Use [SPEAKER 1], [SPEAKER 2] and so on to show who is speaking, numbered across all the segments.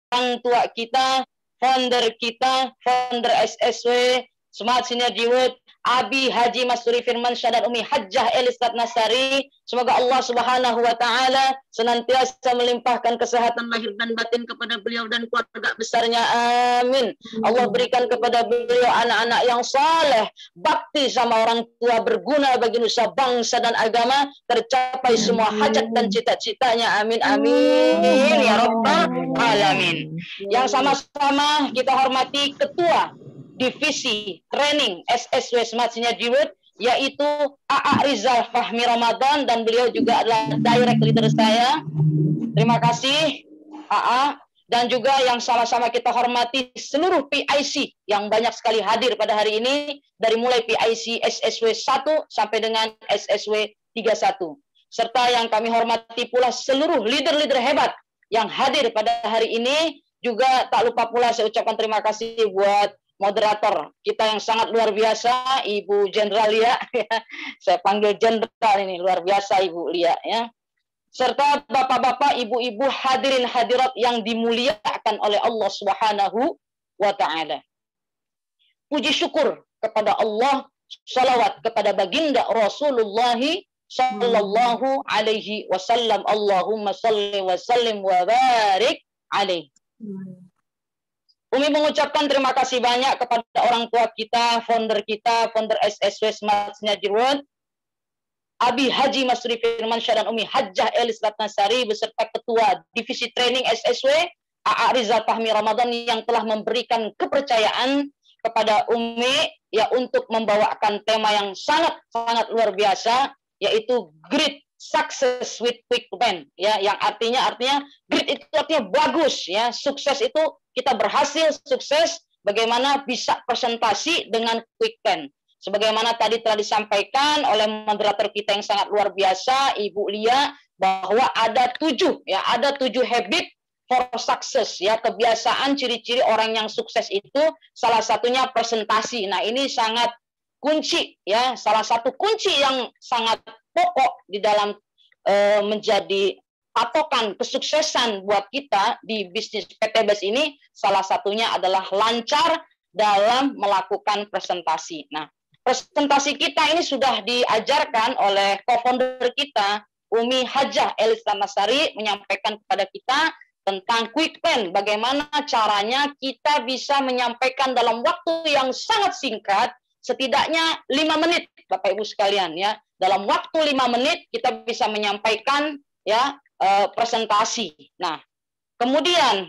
[SPEAKER 1] orang tua kita, founder SSW Smart Synergy World, Abi Haji Masuri Firman Syah dan Umi Hajjah Elis Ratnasari. Semoga Allah Subhanahu wa taala senantiasa melimpahkan kesehatan lahir dan batin kepada beliau dan keluarga besarnya. Amin. Allah berikan kepada beliau anak-anak yang saleh, bakti sama orang tua, berguna bagi nusa bangsa dan agama, tercapai semua hajat dan cita-citanya. Amin amin ya rabbal alamin. Yang sama-sama kita hormati Ketua Divisi Training SSW Smart Synergy World, yaitu AA Rizal Fahmi Ramadan, dan beliau juga adalah direct leader saya. Terima kasih AA. Dan juga yang sama-sama kita hormati seluruh PIC yang banyak sekali hadir pada hari ini, dari mulai PIC SSW 1 sampai dengan SSW 31. Serta yang kami hormati pula seluruh leader-leader hebat yang hadir pada hari ini. Juga tak lupa pula saya ucapkan terima kasih buat moderator kita yang sangat luar biasa, Ibu Jenderal Lia. Saya panggil Jenderal ini, luar biasa Ibu Lia ya. Serta bapak-bapak, ibu-ibu, hadirin hadirat yang dimuliakan oleh Allah Subhanahu wa taala. Puji syukur kepada Allah, salawat kepada baginda Rasulullah sallallahu alaihi wasallam. Allahumma salli wa sallim wa barik alaihi. Umi mengucapkan terima kasih banyak kepada orang tua kita, founder SSW Smart Synergy World, Abi Haji Masuri Firman Syah dan Umi Hajjah Elis Ratnasari, beserta Ketua Divisi Training SSW, AA Rizal Fahmi Ramadan, yang telah memberikan kepercayaan kepada Umi ya untuk membawakan tema yang sangat luar biasa, yaitu Great Success with Quick Plan, ya, yang artinya great itu artinya bagus, ya, sukses itu kita berhasil sukses bagaimana bisa presentasi dengan quick plan. Sebagaimana tadi telah disampaikan oleh moderator kita yang sangat luar biasa, Ibu Lia, bahwa ada 7 habit for success, ya, kebiasaan ciri-ciri orang yang sukses itu salah satunya presentasi. Nah, ini sangat kunci, ya, salah satu kunci yang sangat pokok di dalam menjadi patokan kesuksesan buat kita di bisnis PT BES ini. Salah satunya adalah lancar dalam melakukan presentasi. Nah, presentasi kita ini sudah diajarkan oleh co-founder kita, Umi Hajjah Elis Ratnasari, menyampaikan kepada kita tentang quick plan, bagaimana caranya kita bisa menyampaikan dalam waktu yang sangat singkat, setidaknya 5 menit, Bapak Ibu sekalian, ya. Dalam waktu 5 menit kita bisa menyampaikan, ya, presentasi. Nah, kemudian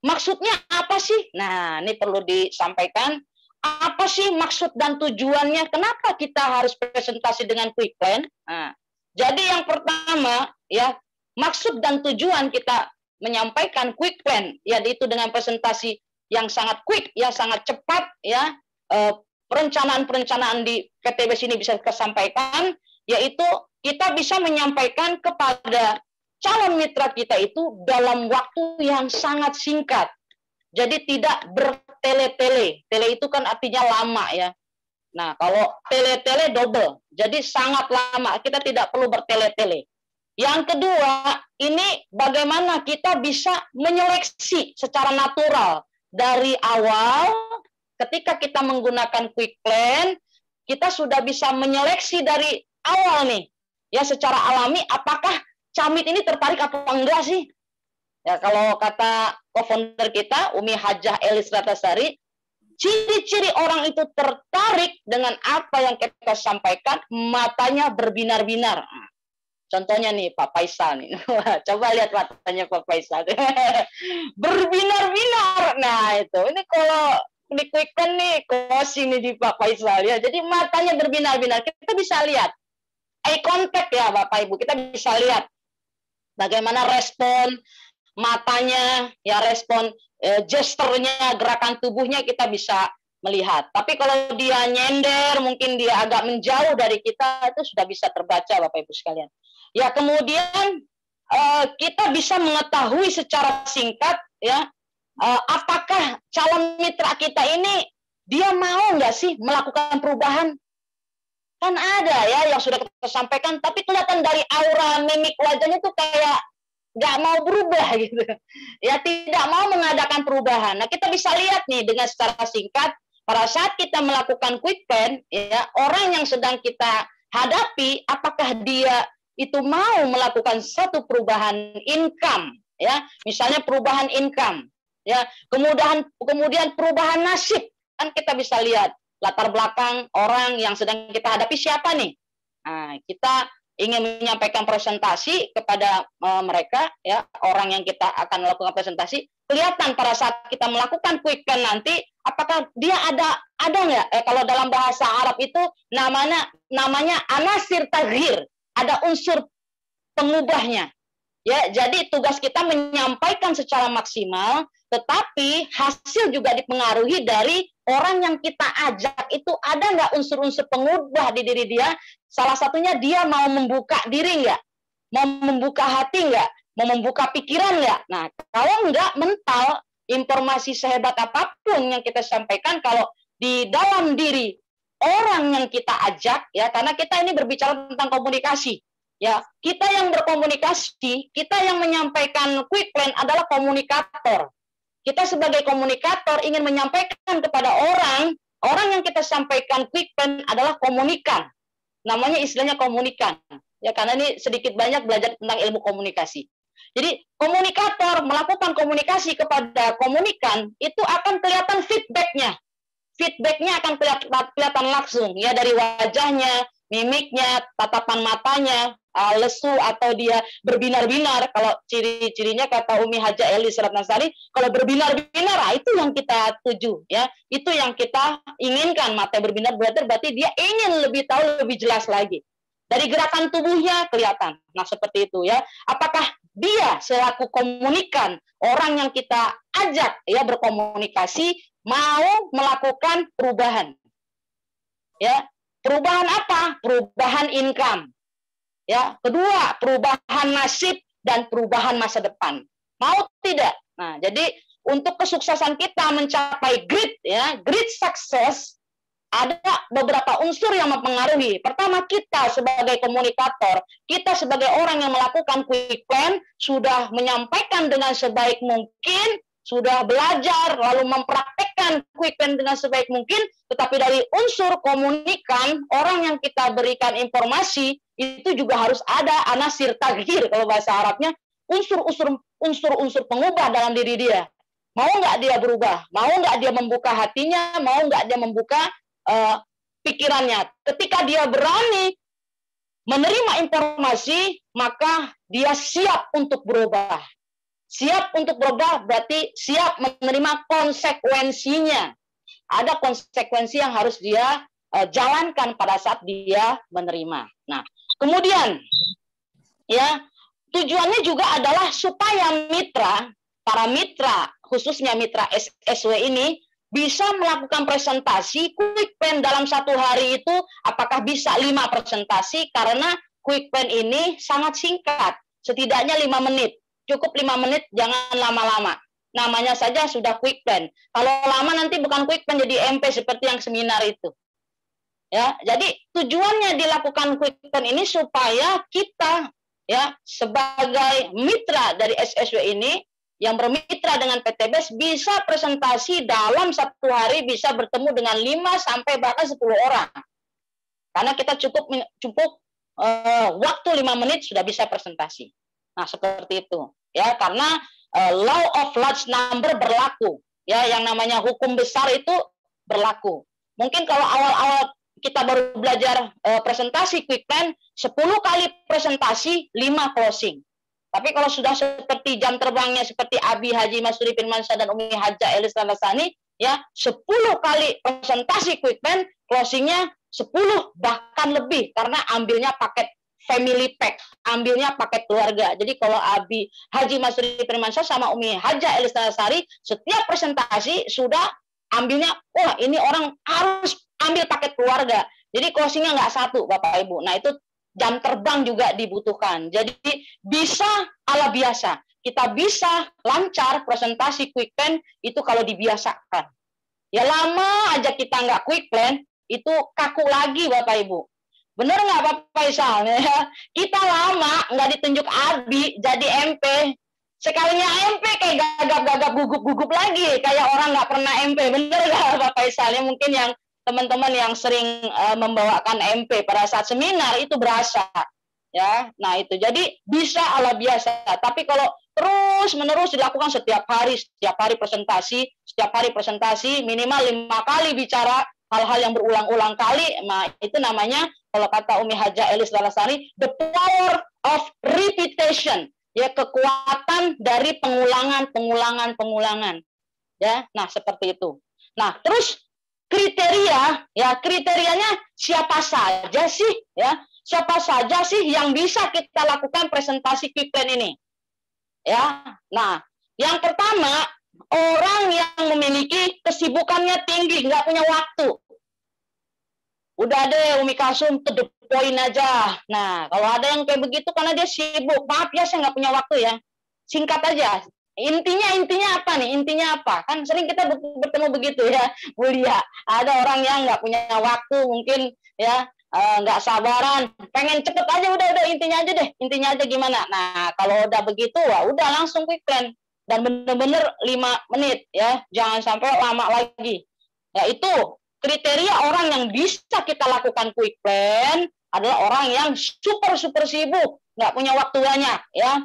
[SPEAKER 1] maksudnya apa sih? Nah, ini perlu disampaikan. Apa sih maksud dan tujuannya? Kenapa kita harus presentasi dengan quick plan? Nah, jadi yang pertama, ya, maksud dan tujuan kita menyampaikan quick plan, ya, itu dengan presentasi yang sangat quick, ya, sangat cepat, ya, perencanaan-perencanaan di PT BES ini bisa kita sampaikan, yaitu kita bisa menyampaikan kepada calon mitra kita itu dalam waktu yang sangat singkat. Jadi tidak bertele-tele. Tele itu kan artinya lama, ya. Nah, kalau tele-tele double. Jadi sangat lama. Kita tidak perlu bertele-tele. Yang kedua, ini bagaimana kita bisa menyeleksi secara natural dari awal. Ketika kita menggunakan quick plan, kita sudah bisa menyeleksi dari awal nih, ya, secara alami, apakah camit ini tertarik apa enggak sih? Ya, kalau kata co-founder kita, Umi Hajjah Elis Ratnasari, ciri-ciri orang itu tertarik dengan apa yang kita sampaikan, matanya berbinar-binar. Contohnya nih Pak Faisal nih, coba lihat matanya Pak Faisal, berbinar-binar. Nah, itu, ini kalau di quick plan nih, closing nih di Pak Faisal, ya. Jadi matanya berbinar-binar. Kita bisa lihat eye contact, ya Bapak Ibu. Kita bisa lihat bagaimana respon matanya, ya, respon gesturnya, gerakan tubuhnya kita bisa melihat. Tapi kalau dia nyender, mungkin dia agak menjauh dari kita, itu sudah bisa terbaca Bapak Ibu sekalian. Ya, kemudian kita bisa mengetahui secara singkat, ya, apakah calon mitra kita ini dia mau nggak sih melakukan perubahan? Kan ada, ya, yang sudah kita sampaikan, tapi kelihatan dari aura mimik wajahnya tuh kayak nggak mau berubah gitu. Ya, tidak mau melakukan perubahan. Nah, kita bisa lihat nih dengan secara singkat, pada saat kita melakukan quick plan, ya, orang yang sedang kita hadapi, apakah dia itu mau melakukan satu perubahan income, ya, misalnya perubahan income, ya, kemudian perubahan nasib, kan kita bisa lihat latar belakang orang yang sedang kita hadapi siapa nih. Nah, kita ingin menyampaikan presentasi kepada mereka, ya, orang yang kita akan melakukan presentasi, kelihatan pada saat kita melakukan quick plan nanti, apakah dia ada nggak? Kalau dalam bahasa Arab itu namanya anasir taghir, ada unsur pengubahnya. Ya, jadi tugas kita menyampaikan secara maksimal, tetapi hasil juga dipengaruhi dari orang yang kita ajak itu ada nggak unsur-unsur pengubah di diri dia. Salah satunya dia mau membuka diri nggak, mau membuka hati nggak, mau membuka pikiran nggak. Nah, kalau nggak mental, informasi sehebat apapun yang kita sampaikan, kalau di dalam diri orang yang kita ajak, ya, karena kita ini berbicara tentang komunikasi. Ya, kita yang berkomunikasi, kita yang menyampaikan quick plan adalah komunikator. Kita sebagai komunikator ingin menyampaikan kepada orang yang kita sampaikan quick plan adalah komunikan. Namanya istilahnya komunikan. Ya, karena ini sedikit banyak belajar tentang ilmu komunikasi. Jadi, komunikator melakukan komunikasi kepada komunikan, itu akan kelihatan feedback-nya. Feedback-nya akan kelihatan langsung, ya, dari wajahnya, mimiknya, tatapan matanya, lesu atau dia berbinar-binar. Kalau ciri-cirinya kata Umi Haja Elis Ratnasari, kalau berbinar-binar, itu yang kita tuju, ya. Itu yang kita inginkan. Mata berbinar berarti dia ingin lebih tahu lebih jelas lagi. Dari gerakan tubuhnya kelihatan. Nah, seperti itu, ya. Apakah dia selaku komunikan, orang yang kita ajak, ya, berkomunikasi, mau melakukan perubahan. Ya, perubahan apa? Perubahan income. Ya, kedua, perubahan nasib dan perubahan masa depan. Mau tidak? Nah, jadi untuk kesuksesan kita mencapai great, ya, great success, ada beberapa unsur yang mempengaruhi. Pertama, kita sebagai komunikator, kita sebagai orang yang melakukan quick plan, sudah menyampaikan dengan sebaik mungkin, sudah belajar, lalu mempraktekkan quick plan dengan sebaik mungkin, tetapi dari unsur komunikan, orang yang kita berikan informasi, itu juga harus ada anasir taghir, kalau bahasa Arabnya, unsur-unsur pengubah dalam diri dia. Mau nggak dia berubah? Mau nggak dia membuka hatinya? Mau nggak dia membuka pikirannya? Ketika dia berani menerima informasi, maka dia siap untuk berubah. Siap untuk berubah berarti siap menerima konsekuensinya. Ada konsekuensi yang harus dia jalankan pada saat dia menerima. Nah, kemudian, ya, tujuannya juga adalah supaya para mitra, khususnya mitra SSW ini, bisa melakukan presentasi quick plan dalam satu hari itu, apakah bisa 5 presentasi, karena quick plan ini sangat singkat, setidaknya 5 menit. Cukup 5 menit, jangan lama-lama. Namanya saja sudah quick plan. Kalau lama nanti bukan quick plan, jadi MP seperti yang seminar itu. Ya, jadi tujuannya dilakukan quick plan ini supaya kita, ya, sebagai mitra dari SSW ini yang bermitra dengan PTBS bisa presentasi dalam satu hari bisa bertemu dengan 5 sampai bahkan 10 orang. Karena kita cukup waktu 5 menit sudah bisa presentasi. Nah, seperti itu. Ya, karena law of large number berlaku. Ya, yang namanya hukum besar itu berlaku. Mungkin kalau awal-awal kita baru belajar presentasi quick plan, 10 kali presentasi, 5 closing. Tapi kalau sudah seperti jam terbangnya seperti Abi Haji Masuri Firmansyah dan Umi Haja Elis Ratnasari, ya, 10 kali presentasi quick plan, closingnya 10 bahkan lebih, karena ambilnya paket family pack, ambilnya paket keluarga. Jadi kalau Abi Haji Masuri Firmansyah sama Umi Haja Elis Ratnasari, setiap presentasi sudah ambilnya, wah, ini orang harus ambil paket keluarga. Jadi closingnya nggak satu, Bapak Ibu. Nah, itu jam terbang juga dibutuhkan. Jadi bisa ala biasa. Kita bisa lancar presentasi quick plan itu kalau dibiasakan. Ya, lama aja kita nggak quick plan, itu kaku lagi, Bapak Ibu. Bener nggak, Bapak Faisal? Kita lama nggak ditunjuk Abi jadi MP, sekalinya MP kayak gagap-gagap gugup-gugup lagi, kayak orang nggak pernah MP. Bener nggak Pak Faisal? Ya, mungkin yang teman-teman yang sering membawakan MP pada saat seminar itu berasa. Ya, nah itu jadi bisa ala biasa. Tapi kalau terus menerus dilakukan setiap hari presentasi, minimal 5 kali bicara hal-hal yang berulang-ulang kali, nah itu namanya kalau kata Umi Hajah Elis Darasari, the power of repetition, ya, kekuatan dari pengulangan. Ya, nah seperti itu. Nah, terus kriterianya siapa saja sih, ya? Siapa saja sih yang bisa kita lakukan presentasi quick plan ini? Ya. Nah, yang pertama, orang yang memiliki kesibukannya tinggi, nggak punya waktu. Udah deh Umi Kasum, to the point aja. Nah, kalau ada yang kayak begitu karena dia sibuk, maaf ya saya nggak punya waktu ya. Singkat aja. Intinya apa nih? Intinya apa? Kan sering kita bertemu begitu ya, Mulia. Ada orang yang nggak punya waktu, mungkin ya nggak sabaran, pengen cepet aja, udah intinya aja gimana. Nah, kalau udah begitu, udah langsung quick plan dan bener-bener 5 menit ya, jangan sampai lama lagi. Ya itu kriteria orang yang bisa kita lakukan quick plan adalah orang yang super sibuk, nggak punya waktu banyak ya.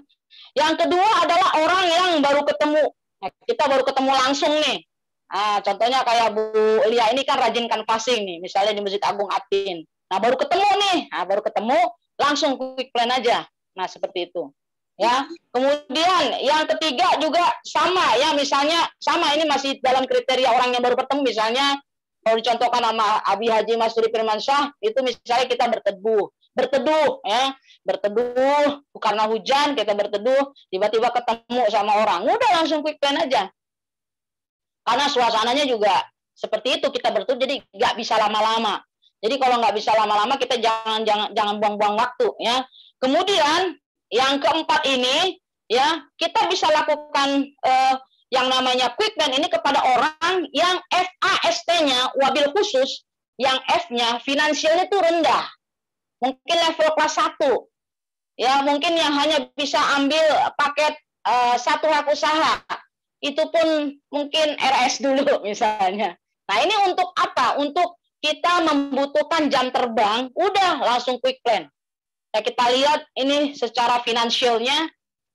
[SPEAKER 1] Yang kedua adalah orang yang baru ketemu. Nah, kita baru ketemu langsung nih. Nah, contohnya kayak Bu Lia ini kan rajin canvassing nih, misalnya di Masjid Agung Atin. Nah, baru ketemu nih. Nah, baru ketemu langsung quick plan aja. Nah, seperti itu. Ya. Kemudian yang ketiga juga sama ya, misalnya sama, ini masih dalam kriteria orang yang baru ketemu, misalnya kalau dicontohkan sama Abi Haji Masuri Firmansyah, itu misalnya kita berteduh ya, berteduh karena hujan, kita berteduh, tiba-tiba ketemu sama orang, udah langsung quick plan aja. Karena suasananya juga seperti itu, kita berteduh, jadi nggak bisa lama-lama. Jadi kalau nggak bisa lama-lama, kita jangan buang-buang waktu ya. Kemudian yang keempat ini ya, kita bisa lakukan yang namanya quick plan ini kepada orang yang FAST-nya, wabil khusus, yang F-nya finansialnya itu rendah. Mungkin level kelas 1. Ya, mungkin yang hanya bisa ambil paket 1 hak usaha. Itu pun mungkin RS dulu misalnya. Nah, ini untuk apa? Untuk kita membutuhkan jam terbang, udah langsung quick plan. Ya, kita lihat ini secara finansialnya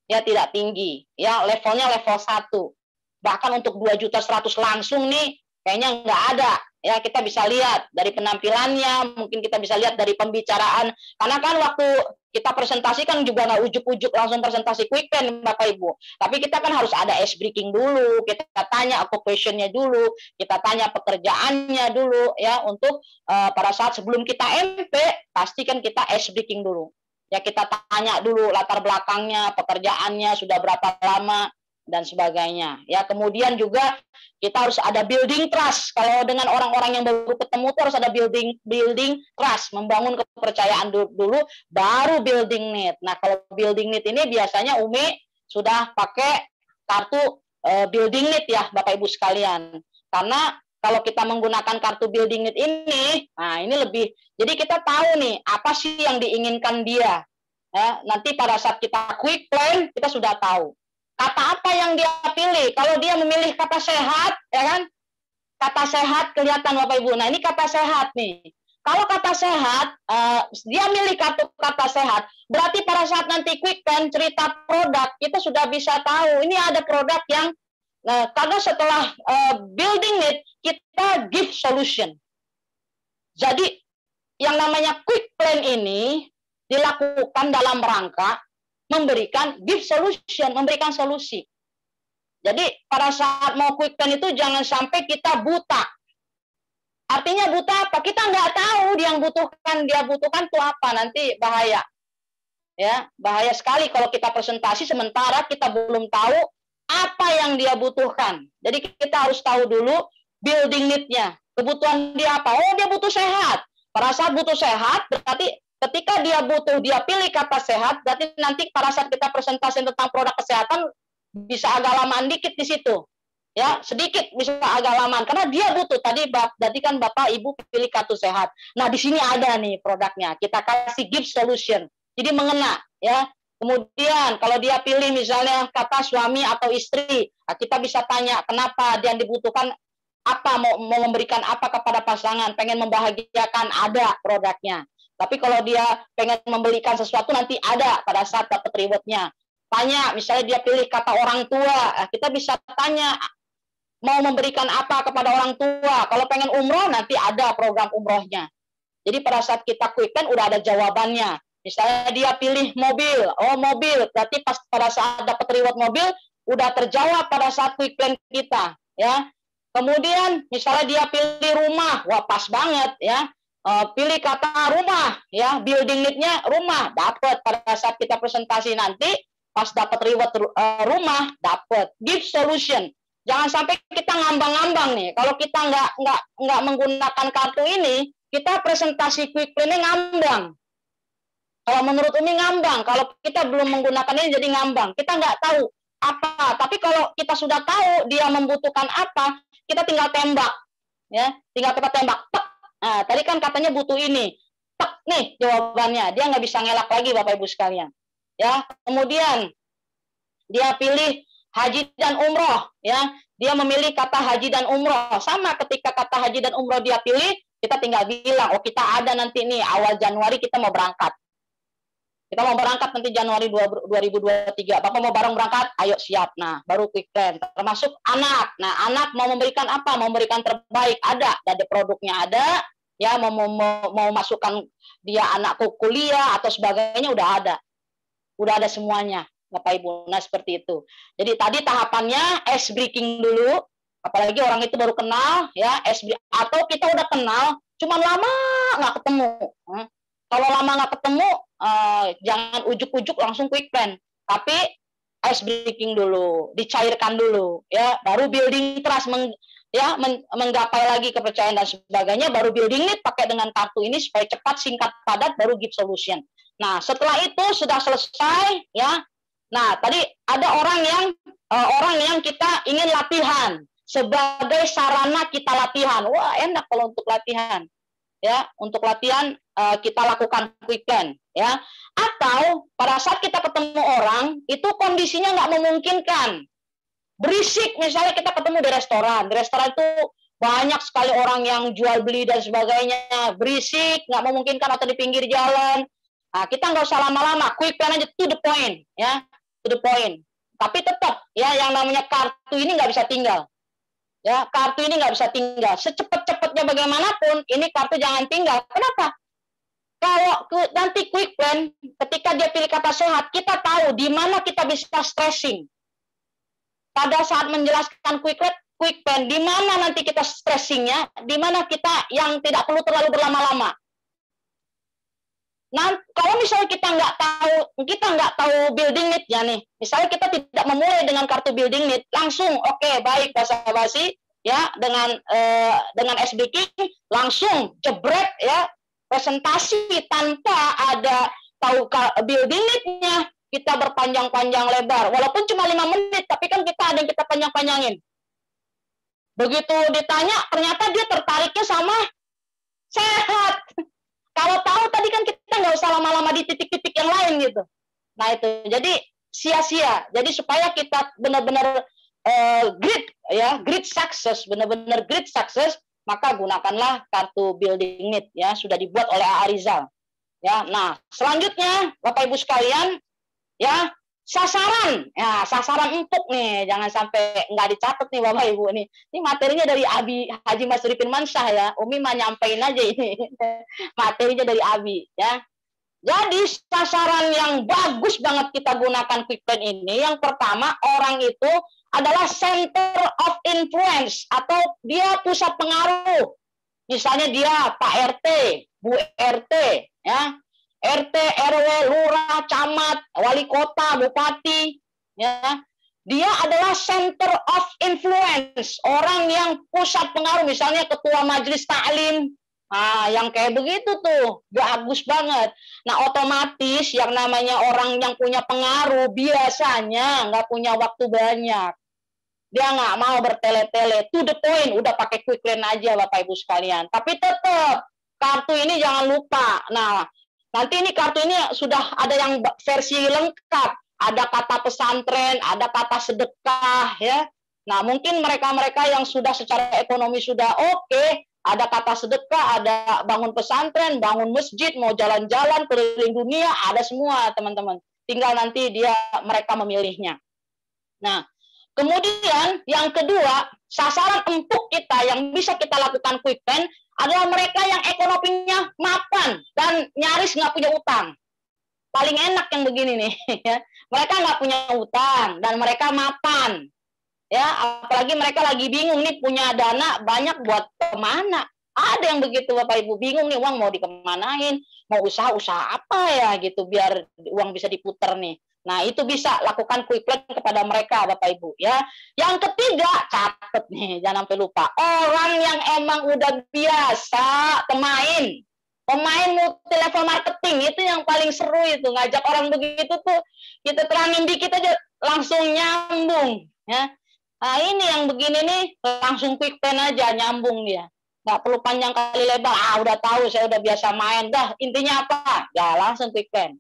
[SPEAKER 1] ya tidak tinggi. Ya, levelnya level 1. Bahkan untuk 2.100.000 langsung nih kayaknya nggak ada. Ya, kita bisa lihat dari penampilannya, mungkin kita bisa lihat dari pembicaraan. Karena kan waktu kita presentasi kan juga nggak ujuk-ujuk langsung presentasi quick plan, Bapak Ibu. Tapi kita kan harus ada ice breaking dulu, kita tanya occupation-nya dulu, kita tanya pekerjaannya dulu ya, untuk pada saat sebelum kita MP, pasti kan kita ice breaking dulu. Ya, kita tanya dulu latar belakangnya, pekerjaannya sudah berapa lama, dan sebagainya. Ya, kemudian juga kita harus ada building trust. Kalau dengan orang-orang yang baru ketemu tuh harus ada building trust, membangun kepercayaan dulu, baru building need. Nah, kalau building need ini biasanya Umi sudah pakai kartu building need ya, Bapak Ibu sekalian. Karena kalau kita menggunakan kartu building need ini, nah ini lebih, jadi kita tahu nih apa sih yang diinginkan dia. Ya, nanti pada saat kita quick plan, kita sudah tahu kata apa yang dia pilih. Kalau dia memilih kata sehat, ya kan? Kata sehat kelihatan Bapak Ibu. Nah, ini kata sehat nih. Kalau kata sehat, dia milih kata sehat, berarti pada saat nanti quick plan cerita produk, kita sudah bisa tahu ini ada produk yang, karena setelah building need, kita give solution. Jadi, yang namanya quick plan ini dilakukan dalam rangka memberikan give solution, memberikan solusi. Jadi pada saat mau quick plan itu jangan sampai kita buta. Artinya buta apa? Kita nggak tahu dia butuhkan itu apa, nanti bahaya. Ya, bahaya sekali kalau kita presentasi sementara kita belum tahu apa yang dia butuhkan. Jadi kita harus tahu dulu building need-nya. Kebutuhan dia apa? Oh, dia butuh sehat. Pada saat butuh sehat berarti ketika dia pilih kata sehat, berarti nanti pada saat kita presentasi tentang produk kesehatan bisa agak lamaan dikit di situ. Ya, sedikit bisa agak lamaan karena dia butuh tadi kan Bapak Ibu pilih kartu sehat. Nah, di sini ada nih produknya. Kita kasih give solution. Jadi mengena ya. Kemudian kalau dia pilih misalnya kata suami atau istri, nah kita bisa tanya kenapa dia dibutuhkan apa, mau memberikan apa kepada pasangan, pengen membahagiakan, ada produknya. Tapi kalau dia pengen membelikan sesuatu nanti ada pada saat dapat rewardnya. Tanya, misalnya dia pilih kata orang tua, kita bisa tanya mau memberikan apa kepada orang tua. Kalau pengen umroh nanti ada program umrohnya. Jadi pada saat kita quick plan udah ada jawabannya. Misalnya dia pilih mobil, oh mobil, berarti pas pada saat dapat reward mobil udah terjawab pada saat quick plan kita, ya. Kemudian misalnya dia pilih rumah, wah pas banget ya. Pilih kata rumah, ya, building need-nya rumah, dapat pada saat kita presentasi nanti, pas dapat reward rumah, dapat give solution. Jangan sampai kita ngambang-ngambang nih. Kalau kita nggak menggunakan kartu ini, kita presentasi quick plan-nya ngambang. Kalau menurut Umi ngambang, kalau kita belum menggunakan ini jadi ngambang. Kita nggak tahu apa. Tapi kalau kita sudah tahu dia membutuhkan apa, kita tinggal tembak, ya, tinggal kita tembak. Tek. Nah, tadi kan katanya butuh ini. Tek nih jawabannya. Dia nggak bisa ngelak lagi, Bapak Ibu sekalian. Ya, kemudian dia pilih haji dan umroh, ya. Dia memilih kata haji dan umroh. Sama ketika kata haji dan umroh dia pilih, kita tinggal bilang, oh kita ada nanti nih awal Januari kita mau berangkat. Kita mau berangkat nanti Januari 2023. Bapak mau bareng berangkat? Ayo siap. Nah, baru quick plan. Termasuk anak. Nah, anak mau memberikan apa? Mau memberikan terbaik. Ada produknya ada. Ya, mau masukkan dia anak ke kuliah atau sebagainya udah ada. Udah ada semuanya, Bapak Ibu. Nah, seperti itu. Jadi tadi tahapannya ice breaking dulu. Apalagi orang itu baru kenal, ya, atau kita udah kenal, cuman lama nggak ketemu. Kalau lama nggak ketemu, jangan ujuk-ujuk langsung quick plan. Tapi ice breaking dulu, dicairkan dulu, ya, baru building trust, menggapai lagi kepercayaan dan sebagainya, baru building need pakai dengan kartu ini supaya cepat, singkat, padat, baru give solution. Nah, setelah itu sudah selesai, ya. Nah, tadi ada orang yang kita ingin latihan sebagai sarana kita latihan. Wah, enak kalau untuk latihan. Ya, untuk latihan kita lakukan quick plan, ya. Atau pada saat kita ketemu orang itu kondisinya nggak memungkinkan, berisik, misalnya kita ketemu di restoran itu banyak sekali orang yang jual beli dan sebagainya, berisik, nggak memungkinkan, atau di pinggir jalan. Nah, kita nggak usah lama-lama, quick plan aja, to the point, ya, to the point. Tapi tetap, ya, yang namanya kartu ini nggak bisa tinggal. Ya, kartu ini nggak bisa tinggal. Secepat-cepatnya bagaimanapun, ini kartu jangan tinggal. Kenapa? Kalau nanti quick plan, ketika dia pilih kata sehat, kita tahu di mana kita bisa stressing. Pada saat menjelaskan quick plan, di mana nanti kita stressingnya, di mana kita yang tidak perlu terlalu berlama-lama. Nah, kalau misalnya kita nggak tahu building need ya nih, misalnya kita tidak memulai dengan kartu building need, langsung oke, baik, basa-basi, ya, dengan SBK langsung jebret, ya, presentasi tanpa ada tahu building need-nya, kita berpanjang-panjang lebar, walaupun cuma 5 menit, tapi kan kita ada yang kita panjang-panjangin. Begitu ditanya, ternyata dia tertariknya sama sehat. Kalau tahu tadi kan kita nggak usah lama-lama di titik-titik yang lain gitu. Nah itu, jadi sia-sia. Jadi supaya kita benar-benar great success, benar-benar great success, maka gunakanlah kartu building need, ya, sudah dibuat oleh A. Rizal. Ya, nah selanjutnya Bapak Ibu sekalian, ya, sasaran, ya, sasaran empuk nih, jangan sampai nggak dicatat nih Bapak Ibu nih. Ini materinya dari Abi Haji Masuri Firmansyah, ya. Umi mah nyampein aja ini. Materinya dari Abi, ya. Jadi sasaran yang bagus banget kita gunakan quick plan ini, yang pertama, orang itu adalah center of influence atau dia pusat pengaruh. Misalnya dia Pak RT, Bu RT, ya. RT, RW, lurah, camat, wali kota, bupati, ya. Dia adalah center of influence, orang yang pusat pengaruh, misalnya ketua majelis taklim. Nah, yang kayak begitu tuh, bagus banget. Nah, otomatis yang namanya orang yang punya pengaruh biasanya nggak punya waktu banyak. Dia nggak mau bertele-tele, to the point, udah pakai quick plan aja Bapak Ibu sekalian. Tapi tetap kartu ini jangan lupa. Nah, Nanti ini kartu ini sudah ada yang versi lengkap, ada kata pesantren, ada kata sedekah, ya. Nah, mungkin mereka-mereka yang sudah secara ekonomi sudah oke, ada kata sedekah, ada bangun pesantren, bangun masjid, mau jalan-jalan keliling dunia, ada semua, teman-teman. Tinggal nanti mereka memilihnya. Nah, kemudian yang kedua, sasaran empuk kita yang bisa kita lakukan quick plan adalah mereka yang ekonominya mapan dan nyaris nggak punya utang. Paling enak yang begini nih, ya. Mereka nggak punya utang dan mereka mapan. Ya, apalagi mereka lagi bingung nih, punya dana banyak buat kemana. Ada yang begitu Bapak Ibu, bingung nih uang mau dikemanain, mau usaha apa ya gitu biar uang bisa diputar nih. Nah, itu bisa lakukan quick plan kepada mereka Bapak Ibu ya. Yang ketiga, catat nih, jangan sampai lupa. Orang yang emang udah biasa pemain multi level marketing itu yang paling seru itu, ngajak orang begitu tuh kita terangin dikit aja langsung nyambung ya. Nah, ini yang begini nih langsung quick plan aja, nyambung dia. Nggak perlu panjang kali lebar. Udah tahu, saya udah biasa main. Dah, intinya apa? Ya, langsung quick plan.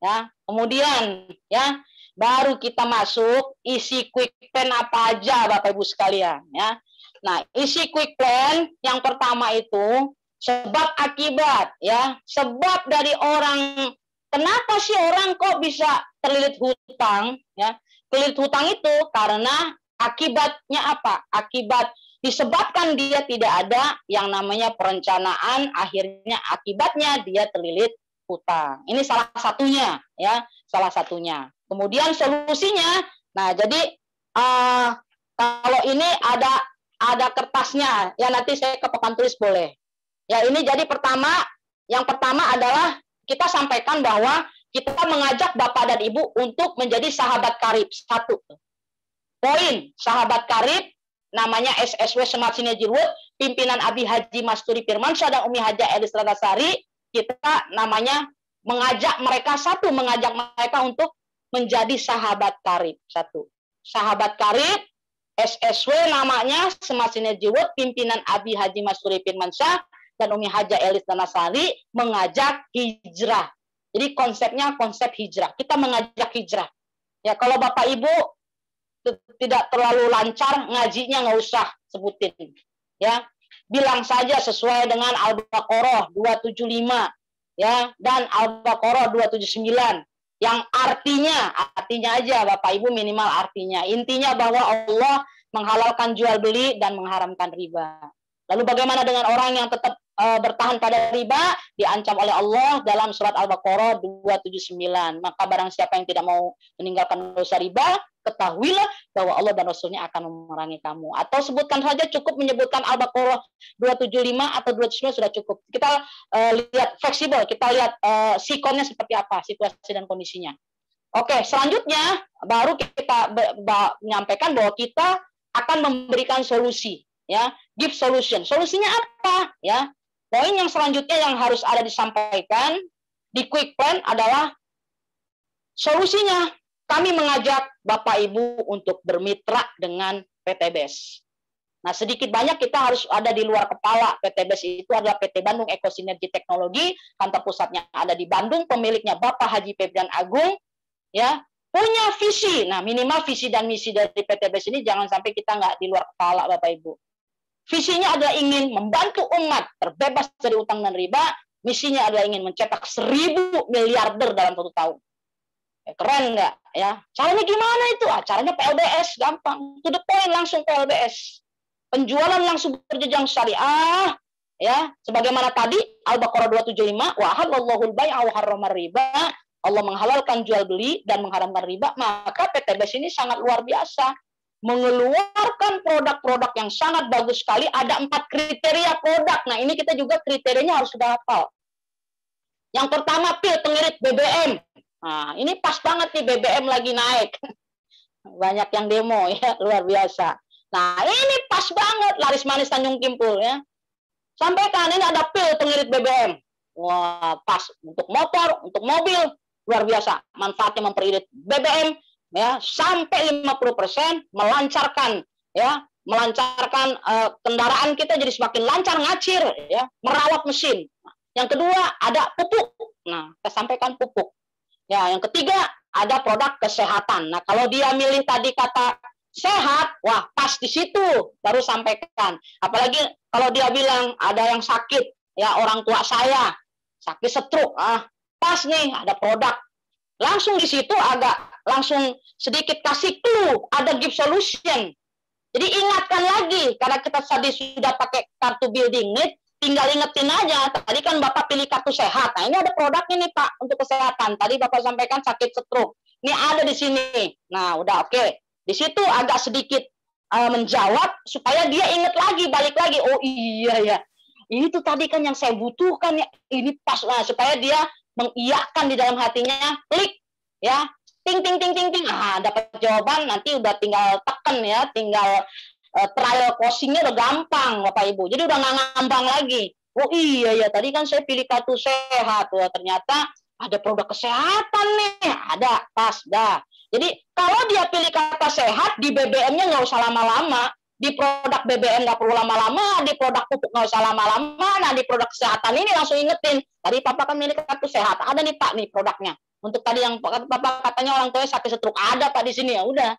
[SPEAKER 1] Ya, kemudian ya baru kita masuk isi quick plan apa aja Bapak Ibu sekalian ya. Nah, isi quick plan yang pertama itu sebab akibat ya. Sebab dari orang, kenapa sih orang kok bisa terlilit hutang ya? Terlilit hutang itu karena akibatnya apa? Akibat disebabkan dia tidak ada yang namanya perencanaan, akhirnya akibatnya dia terlilit hutang. Ini salah satunya ya, salah satunya. Kemudian solusinya, nah jadi kalau ini ada kertasnya, ya nanti saya ke papan tulis boleh. Ya ini jadi yang pertama adalah kita sampaikan bahwa kita mengajak Bapak dan Ibu untuk menjadi sahabat karib. Satu. Poin sahabat karib namanya SSW Smart Synergy Road, pimpinan Abi Haji Masturi Firmansyah dan Umi Haja Elis Radasari. Kita namanya mengajak mereka untuk menjadi sahabat karib. Satu. Sahabat karib SSW namanya Smart Synergy Road, pimpinan Abi Haji Masturi Firmansyah dan Umi Haja Elis Radasari mengajak hijrah. Jadi konsepnya konsep hijrah. Kita mengajak hijrah. Ya, kalau Bapak Ibu tidak terlalu lancar ngajinya, nggak usah sebutin ya, bilang saja sesuai dengan Al-Baqarah 275 ya dan Al-Baqarah 279 yang artinya aja Bapak Ibu, minimal artinya, intinya bahwa Allah menghalalkan jual beli dan mengharamkan riba. Lalu bagaimana dengan orang yang tetap bertahan pada riba? Diancam oleh Allah dalam surat Al-Baqarah 279. Maka barang siapa yang tidak mau meninggalkan dosa riba, ketahuilah bahwa Allah dan Rasulnya akan memerangi kamu. Atau sebutkan saja, cukup menyebutkan Al-Baqarah 275 atau 279 sudah cukup. Kita lihat fleksibel, kita lihat sikonnya seperti apa, situasi dan kondisinya. Oke, selanjutnya baru kita menyampaikan bahwa kita akan memberikan solusi, ya, give solution. Solusinya apa? Ya, poin yang selanjutnya yang harus ada disampaikan di quick plan adalah solusinya. Kami mengajak Bapak Ibu untuk bermitra dengan PTBS. Nah, sedikit banyak kita harus ada di luar kepala. PTBS itu adalah PT Bandung Ekosinergi Teknologi, kantor pusatnya ada di Bandung, pemiliknya Bapak Haji Febrian Agung, ya, punya visi. Nah, minimal visi dan misi dari PTBS ini jangan sampai kita nggak di luar kepala Bapak Ibu. Visinya adalah ingin membantu umat terbebas dari utang dan riba. Misinya adalah ingin mencetak 1.000 miliarder dalam 1 tahun. Keren nggak ya? Caranya gimana itu? Caranya PLBS, gampang. To the point, langsung PLBS. Penjualan langsung berjenjang syariah, ya. Sebagaimana tadi Al-Baqarah 275, wa halallahu al-bai'a wa harrama riba. Allah menghalalkan jual beli dan mengharamkan riba. Maka PTBS ini sangat luar biasa, mengeluarkan produk-produk yang sangat bagus sekali. Ada 4 kriteria produk. Nah, ini kita juga kriterianya harus sudah hafal. Yang pertama, pil pengirit BBM. Nah, ini pas banget nih, BBM lagi naik. Banyak yang demo ya, luar biasa. Nah, ini pas banget, laris manis Tanjung Kimpul ya. Sampaikan ini ada pil pengirit BBM. Wah, pas untuk motor, untuk mobil, luar biasa. Manfaatnya memperirit BBM ya sampai 50%, melancarkan kendaraan kita jadi semakin lancar, ngacir ya, merawat mesin. Yang kedua, ada pupuk. Nah, kita sampaikan pupuk. Ya, yang ketiga ada produk kesehatan. Nah, kalau dia milih tadi kata sehat, wah pas di situ baru sampaikan. Apalagi kalau dia bilang ada yang sakit, ya orang tua saya sakit stroke, pas nih ada produk. Langsung di situ agak langsung sedikit kasih clue, ada gift solution. Jadi ingatkan lagi, karena kita tadi sudah pakai kartu building need, tinggal ingetin aja. Tadi kan Bapak pilih kartu sehat. Nah, ini ada produknya nih Pak untuk kesehatan. Tadi Bapak sampaikan sakit stroke. Ini ada di sini. Nah, udah oke. Di situ agak sedikit menjawab supaya dia ingat lagi, balik lagi. Oh iya ya. Itu tadi kan yang saya butuhkan ya. Ini pas lah supaya dia mengiyakan di dalam hatinya, klik ya. Ting ting ting ting ting. Nah, dapat jawaban, nanti udah tinggal tekan ya, tinggal trial closingnya udah gampang Bapak Ibu. Jadi udah nggak ngambang lagi. Oh iya ya, tadi kan saya pilih kartu sehat. Wah, ternyata ada produk kesehatan nih. Ada, pas, dah. Jadi kalau dia pilih kata sehat, di BBM-nya nggak usah lama-lama. Di produk BBM nggak perlu lama-lama, di produk pupuk nggak usah lama-lama, nah di produk kesehatan ini langsung ingetin. Tadi Papa kan milih kartu sehat, ada nih Pak nih produknya. Untuk tadi yang Bapak katanya orang tuanya sakit stroke, ada Pak di sini, ya udah.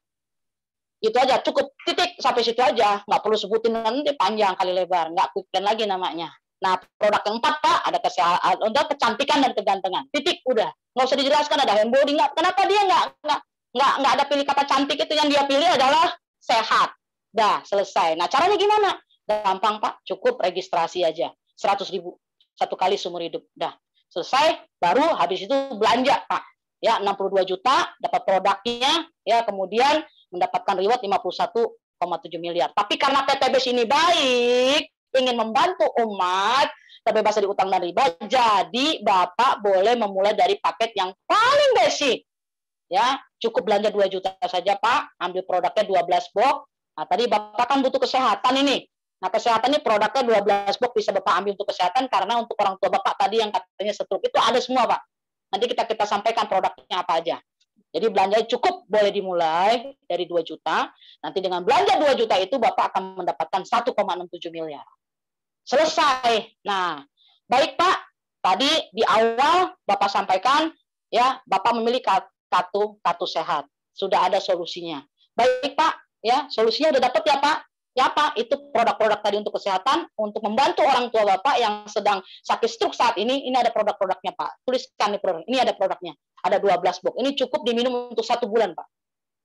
[SPEAKER 1] Itu aja, cukup titik sampai situ aja. Nggak perlu sebutin nanti panjang kali lebar, nggak quick plan lagi namanya. Nah, produk keempat Pak, ada kesehatan, udah kecantikan dan kegantengan. Titik, udah. Nggak usah dijelaskan ada hand body, nggak. Kenapa dia nggak ada pilih kata cantik, itu yang dia pilih adalah sehat. Dah, selesai. Nah, caranya gimana? Gampang Pak, cukup registrasi aja. 100.000 satu kali seumur hidup. Dah. Selesai, baru habis itu belanja, Pak. Ya, 62 juta dapat produknya, ya, kemudian mendapatkan reward 51,7 miliar. Tapi karena PTBS ini baik, ingin membantu umat, terbebas dari utang dan riba, jadi Bapak boleh memulai dari paket yang paling basic. Ya, cukup belanja 2 juta saja, Pak. Ambil produknya 12 box. Nah, tadi Bapak kan butuh kesehatan ini. Nah, kesehatan ini produknya 12 box bisa Bapak ambil untuk kesehatan karena untuk orang tua Bapak tadi yang katanya stroke itu ada semua, Pak. Nanti kita sampaikan produknya apa aja. Jadi belanja cukup boleh dimulai dari 2 juta. Nanti dengan belanja 2 juta itu Bapak akan mendapatkan 1,67 miliar. Selesai. Nah, baik Pak. Tadi di awal Bapak sampaikan ya, Bapak memilih kartu sehat. Sudah ada solusinya. Baik Pak, ya, solusinya udah dapat ya Pak. Ya Pak, itu produk-produk tadi untuk kesehatan, untuk membantu orang tua Bapak yang sedang sakit stroke saat ini ada produk-produknya Pak. Tuliskan nih produk. Ini ada produknya. Ada 12 box. Ini cukup diminum untuk 1 bulan Pak.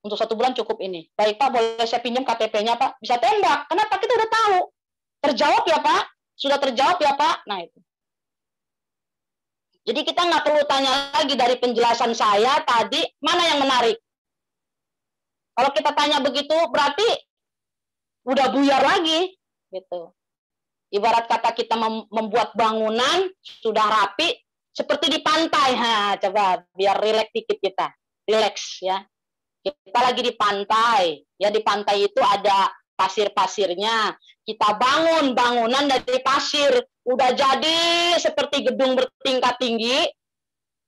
[SPEAKER 1] Untuk 1 bulan cukup ini. Baik Pak, boleh saya pinjam KTP-nya Pak? Bisa tembak. Kenapa? Kita udah tahu. Terjawab ya Pak? Sudah terjawab ya Pak? Nah itu. Jadi kita nggak perlu tanya lagi dari penjelasan saya tadi, mana yang menarik. Kalau kita tanya begitu, berarti udah buyar lagi, gitu. Ibarat kata kita membuat bangunan sudah rapi, seperti di pantai. Coba biar rileks dikit kita, rileks ya. Kita lagi di pantai, ya di pantai itu ada pasir-pasirnya. Kita bangun bangunan dari pasir, udah jadi seperti gedung bertingkat tinggi.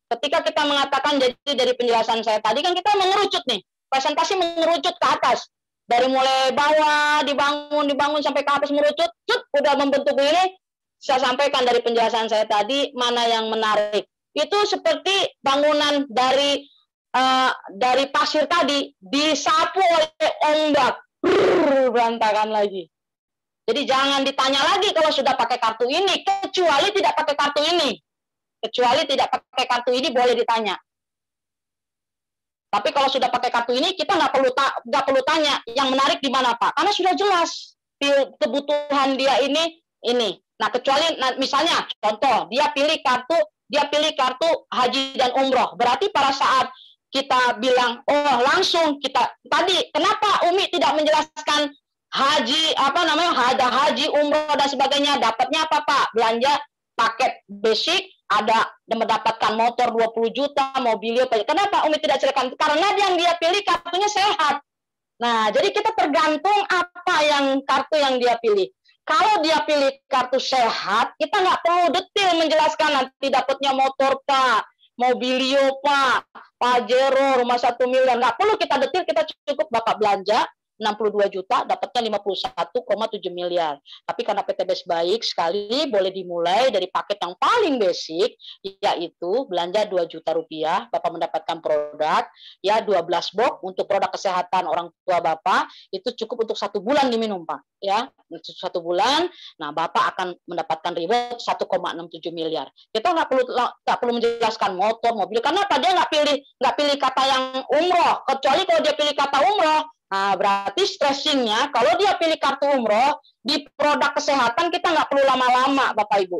[SPEAKER 1] Ketika kita mengatakan jadi dari penjelasan saya tadi kan kita mengerucut nih, presentasi mengerucut ke atas. Dari mulai bawah dibangun sampai ke atas merucut, udah membentuk ini. Saya sampaikan dari penjelasan saya tadi mana yang menarik. Itu seperti bangunan dari pasir tadi disapu oleh ombak, berantakan lagi. Jadi jangan ditanya lagi kalau sudah pakai kartu ini, kecuali tidak pakai kartu ini. Kecuali tidak pakai kartu ini boleh ditanya. Tapi kalau sudah pakai kartu ini, kita nggak perlu tanya yang menarik di mana Pak, karena sudah jelas kebutuhan dia ini. Nah kecuali misalnya contoh dia pilih kartu haji dan umroh, berarti pada saat kita bilang langsung kita tadi kenapa Umi tidak menjelaskan haji ada haji umroh dan sebagainya, dapatnya apa Pak? Belanja paket basic, ada mendapatkan motor 20 juta, mobilio. Kenapa Umi tidak ceritakan? Karena yang dia pilih kartunya sehat. Nah, jadi kita tergantung apa yang kartu yang dia pilih. Kalau dia pilih kartu sehat, kita nggak perlu detail menjelaskan nanti dapatnya motor Pak, mobilio Pak, Pajero, rumah 1 miliar. Nggak perlu kita detail, kita cukup Bapak belanja, 62 juta, dapatnya 51,7 miliar. Tapi karena PTBS baik sekali, boleh dimulai dari paket yang paling basic, yaitu belanja 2 juta rupiah, Bapak mendapatkan produk, ya 12 box untuk produk kesehatan orang tua Bapak, itu cukup untuk 1 bulan diminum, Pak. Ya, 1 bulan, nah Bapak akan mendapatkan reward 1,67 miliar. Kita nggak perlu menjelaskan motor, mobil, karena apa? Dia nggak pilih kata yang umroh, kecuali kalau dia pilih kata umroh. Nah, berarti stressingnya, kalau dia pilih kartu umroh, di produk kesehatan kita nggak perlu lama-lama, Bapak Ibu.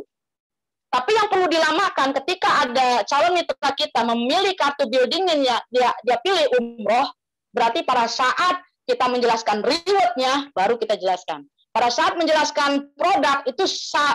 [SPEAKER 1] Tapi yang perlu dilamakan ketika ada calon mitra kita memilih kartu buildingnya, dia pilih umroh, berarti pada saat kita menjelaskan reward-nya, baru kita jelaskan. Pada saat menjelaskan produk, itu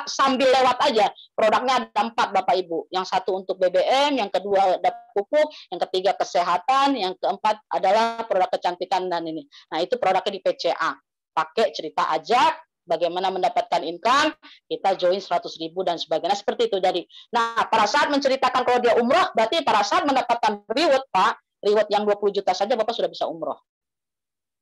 [SPEAKER 1] sambil lewat aja. Produknya ada 4, Bapak Ibu. Yang satu untuk BBM, yang kedua ada pupuk, yang ketiga kesehatan, yang keempat adalah produk kecantikan dan ini. Nah, itu produknya di PCA. Pakai cerita aja, bagaimana mendapatkan income, kita join 100.000 dan sebagainya. Seperti itu jadi. Nah, pada saat menceritakan kalau dia umroh, berarti pada saat mendapatkan reward, Pak, reward yang 20 juta saja Bapak sudah bisa umroh.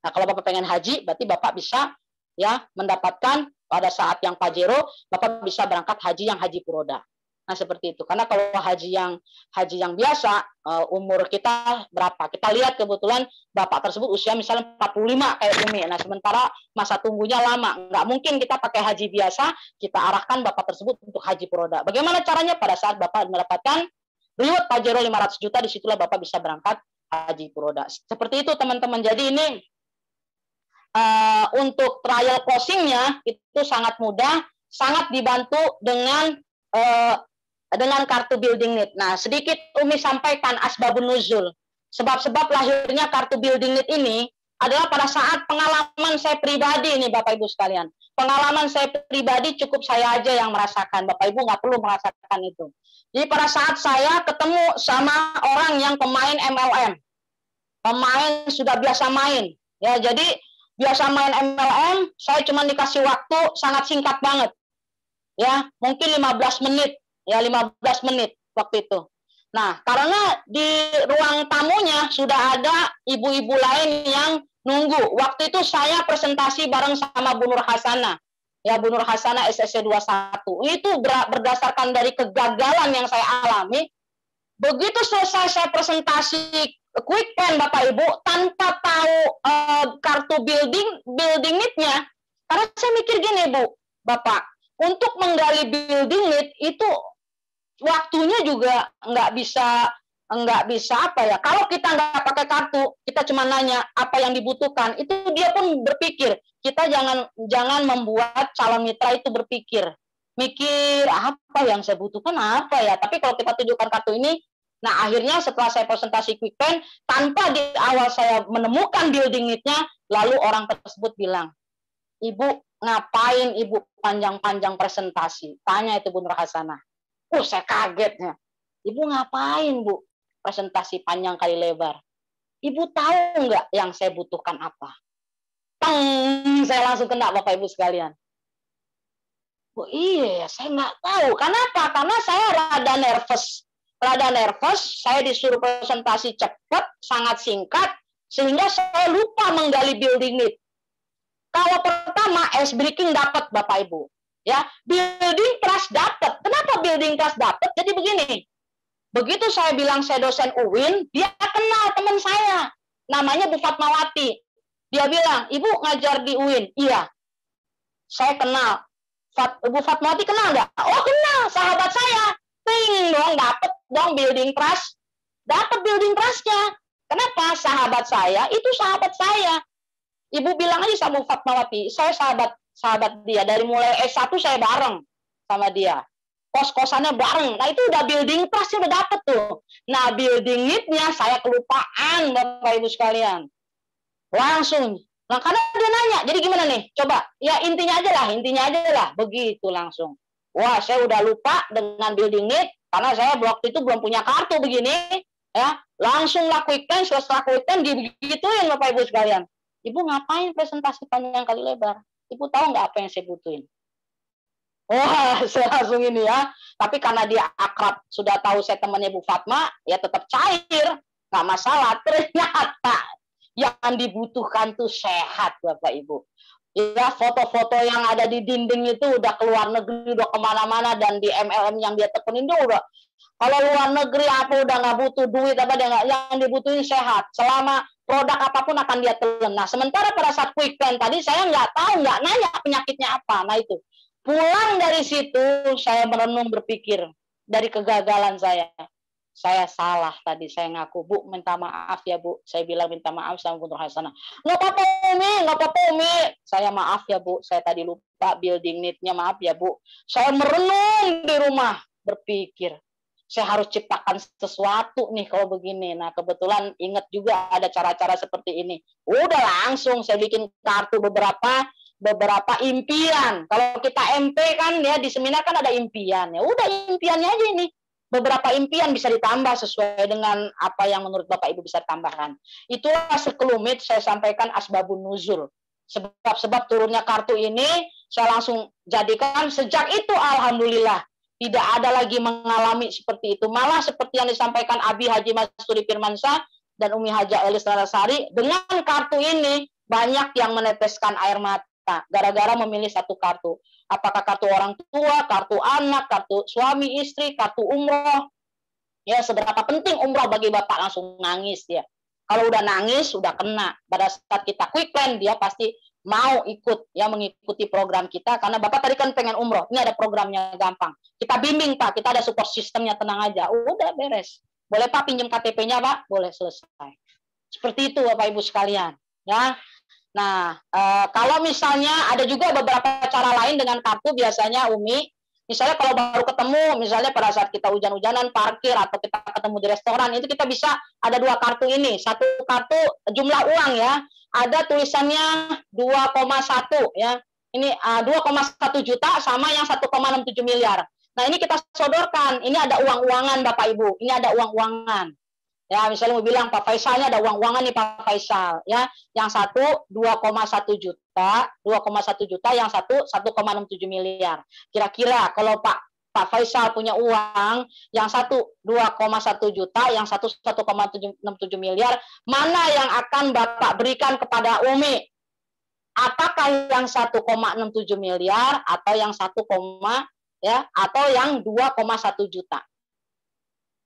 [SPEAKER 1] Nah, kalau Bapak pengen haji, berarti Bapak bisa ya mendapatkan pada saat yang Pajero, Bapak bisa berangkat haji yang haji puroda. Nah, seperti itu. Karena kalau haji yang biasa, umur kita berapa? Kita lihat kebetulan Bapak tersebut usia misalnya 45 kayak Umi. Nah, sementara masa tunggunya lama. Nggak mungkin kita pakai haji biasa, kita arahkan Bapak tersebut untuk haji puroda. Bagaimana caranya? Pada saat Bapak mendapatkan reward Pajero 500 juta, disitulah Bapak bisa berangkat haji puroda. Seperti itu, teman-teman. Jadi ini untuk trial closingnya itu sangat mudah, sangat dibantu dengan kartu building need. Nah, sedikit Umi sampaikan asbabun nuzul. Sebab-sebab lahirnya kartu building need ini adalah pada saat pengalaman saya pribadi nih Bapak Ibu sekalian. Pengalaman saya pribadi cukup saya aja yang merasakan. Bapak Ibu nggak perlu merasakan itu. Jadi pada saat saya ketemu sama orang yang pemain MLM, pemain sudah biasa main, ya jadi biasa main MLM, saya cuma dikasih waktu sangat singkat banget. Ya, mungkin 15 menit. Ya, 15 menit waktu itu. Nah, karena di ruang tamunya sudah ada ibu-ibu lain yang nunggu. Waktu itu saya presentasi bareng sama Bu Nur Hasanah. Ya, Bu Nur Hasanah SSC 21. Itu berdasarkan dari kegagalan yang saya alami. Begitu selesai saya presentasi quick pen Bapak Ibu tanpa tahu kartu building need-nya, karena saya mikir gini Bu, Bapak, untuk menggali building need itu waktunya juga nggak bisa apa ya. Kalau kita nggak pakai kartu, kita cuma nanya apa yang dibutuhkan, itu dia pun berpikir. Kita jangan membuat calon mitra itu berpikir, mikir apa yang saya butuhkan apa ya. Tapi kalau kita tunjukkan kartu ini, nah, akhirnya setelah saya presentasi quick pen, tanpa di awal saya menemukan building need-nya, lalu orang tersebut bilang, Ibu, ngapain Ibu panjang-panjang presentasi? Tanya itu Bu Nur Hasanah. Saya kagetnya. Ibu ngapain, Bu? Presentasi panjang kali lebar. Ibu tahu nggak yang saya butuhkan apa? Teng, saya langsung kena Bapak Ibu sekalian. Iya, saya nggak tahu. Kenapa? Karena saya rada nervous, saya disuruh presentasi cepat, sangat singkat, sehingga saya lupa menggali building need. Kalau pertama, ice breaking dapat Bapak Ibu. Ya, building trust dapat. Kenapa building trust dapat? Jadi begini, begitu saya bilang saya dosen UIN, dia kenal teman saya, namanya Bu Fatmawati. Dia bilang, Ibu ngajar di UIN? Iya. Saya kenal. Bu Fatmawati kenal nggak? Oh kenal, sahabat saya. Ting dong, dapat dong building trust. Dapat building trust-nya. Kenapa? Sahabat saya, itu sahabat saya. Ibu bilang aja sama Bu Fatmawati, saya sahabat dia. Dari mulai S1 saya bareng sama dia. Kos-kosannya bareng. Nah, itu udah building trust-nya udah dapet tuh. Nah, building need-nya saya kelupaan, Bapak Ibu sekalian. Langsung. Nah, karena dia nanya, jadi gimana nih? Coba, ya intinya aja lah. Begitu langsung. Wah, saya udah lupa dengan building need, karena saya waktu itu belum punya kartu begini. Ya, langsung lah quick pen, setelah quick pen, digituin Bapak Ibu sekalian. Ibu ngapain presentasi panjang kali lebar? Ibu tahu nggak apa yang saya butuhin? Wah, saya langsung ini ya. Tapi karena dia akrab, sudah tahu saya temannya Bu Fatma, ya tetap cair. Nggak masalah. Ternyata Yang dibutuhkan tuh sehat, Bapak Ibu. Ya, foto-foto yang ada di dinding itu udah keluar negeri, udah kemana-mana, dan di MLM yang dia tekunin itu udah, kalau luar negeri apa udah nggak butuh duit apa dia nggak, yang dibutuhin sehat. Selama produk apapun akan dia telan. Nah, sementara pada saat quick plan tadi saya nggak tahu, nggak nanya penyakitnya apa. Nah itu, pulang dari situ saya merenung berpikir dari kegagalan saya salah tadi, saya ngaku, Bu, minta maaf ya Bu, saya bilang minta maaf sama Guntur Hasanah. Nggak apa-apa Umi, nggak apa-apa Umi, saya maaf ya Bu, saya tadi lupa building need-nya, maaf ya Bu. Saya merenung di rumah, berpikir, saya harus ciptakan sesuatu nih kalau begini. Nah kebetulan ingat juga ada cara-cara seperti ini. Udah langsung saya bikin kartu beberapa impian. Kalau kita MP kan ya di seminar kan ada impian, ya udah impiannya aja ini. Beberapa impian bisa ditambah sesuai dengan apa yang menurut Bapak Ibu bisa tambahkan. Itulah sekelumit saya sampaikan asbabun nuzul. Sebab turunnya kartu ini saya langsung jadikan, sejak itu alhamdulillah tidak ada lagi mengalami seperti itu. Malah seperti yang disampaikan Abi Haji Masturi Firmansyah dan Umi Haja Elis Narasari, dengan kartu ini banyak yang meneteskan air mata gara-gara memilih satu kartu. Apakah kartu orang tua, kartu anak, kartu suami istri, kartu umroh. Ya, seberapa penting umroh bagi Bapak, langsung nangis ya. Kalau udah nangis, udah kena. Pada saat kita quick plan, dia pasti mau ikut ya, mengikuti program kita, karena Bapak tadi kan pengen umroh. Ini ada programnya gampang. Kita bimbing Pak, kita ada support sistemnya, tenang aja. Udah beres. Boleh Pak pinjam KTP-nya Pak? Boleh, selesai. Seperti itu Bapak Ibu sekalian. Ya, nah, kalau misalnya ada juga beberapa cara lain dengan kartu biasanya Umi, misalnya kalau baru ketemu, misalnya pada saat kita hujan-hujanan parkir atau kita ketemu di restoran, itu kita bisa ada dua kartu ini. Satu kartu jumlah uang ya, ada tulisannya 2,1 ya. Ini 2,1 juta sama yang 1,67 miliar. Nah, ini kita sodorkan. Ini ada uang-uangan Bapak Ibu. Ini ada uang-uangan. Ya, misalnya mau bilang Pak Faisalnya ada uang-uangan nih Pak Faisal, ya. Yang satu 2,1 juta, 2,1 juta, yang satu 1,67 miliar. Kira-kira kalau Pak Faisal punya uang, yang satu 2,1 juta, yang satu 1,67 miliar, mana yang akan Bapak berikan kepada Umi? Apakah yang 1,67 miliar atau yang 1, ya, atau yang 2,1 juta?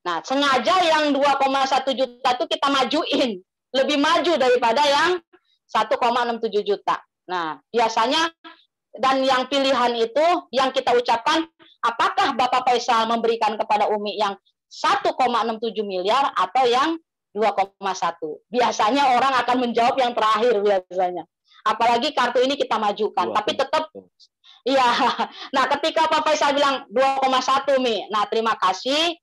[SPEAKER 1] Nah, sengaja yang 2,1 juta itu kita majuin. Lebih maju daripada yang 1,67 juta. Nah, biasanya dan yang pilihan itu yang kita ucapkan, apakah Bapak Faisal memberikan kepada Umi yang 1,67 miliar atau yang 2,1? Biasanya orang akan menjawab yang terakhir biasanya. Apalagi kartu ini kita majukan, tapi tetap iya. Nah, ketika Pak Faisal bilang 2,1 Mi, nah terima kasih.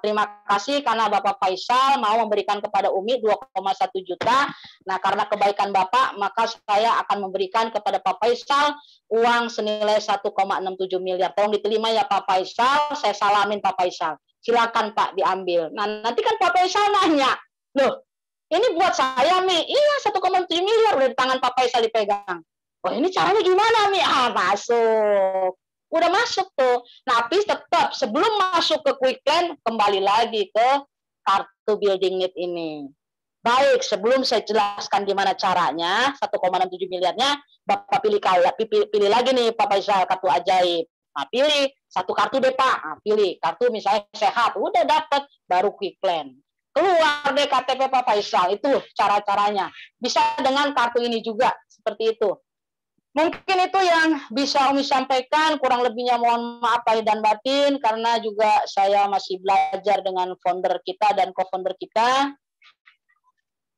[SPEAKER 1] Terima kasih karena Bapak Faisal mau memberikan kepada Umi 2,1 juta. Nah, karena kebaikan Bapak, maka saya akan memberikan kepada Pak Faisal uang senilai 1,67 miliar. Tolong diterima ya Pak Faisal, saya salamin Pak Faisal. Silakan Pak diambil. Nah, nanti kan Pak Faisal nanya, loh, ini buat saya Mi. Iya, 1,7 miliar udah di tangan Pak Faisal dipegang. Oh, ini caranya gimana Mi? Masuk. Udah masuk tuh. Nah, tapi tetap sebelum masuk ke quick plan, kembali lagi ke kartu building need ini. Baik, sebelum saya jelaskan gimana caranya, 1,67 miliarnya, Bapak pilih lagi nih Pak Faisal, kartu ajaib. Nah, pilih satu kartu deh Pak. Nah, pilih kartu misalnya sehat, udah dapat, baru quick plan. Keluar deh KTP Pak Faisal, itu cara-caranya. Bisa dengan kartu ini juga, seperti itu. Mungkin itu yang bisa Umi sampaikan, kurang lebihnya mohon maaf lahir dan batin, karena juga saya masih belajar dengan founder kita dan co-founder kita.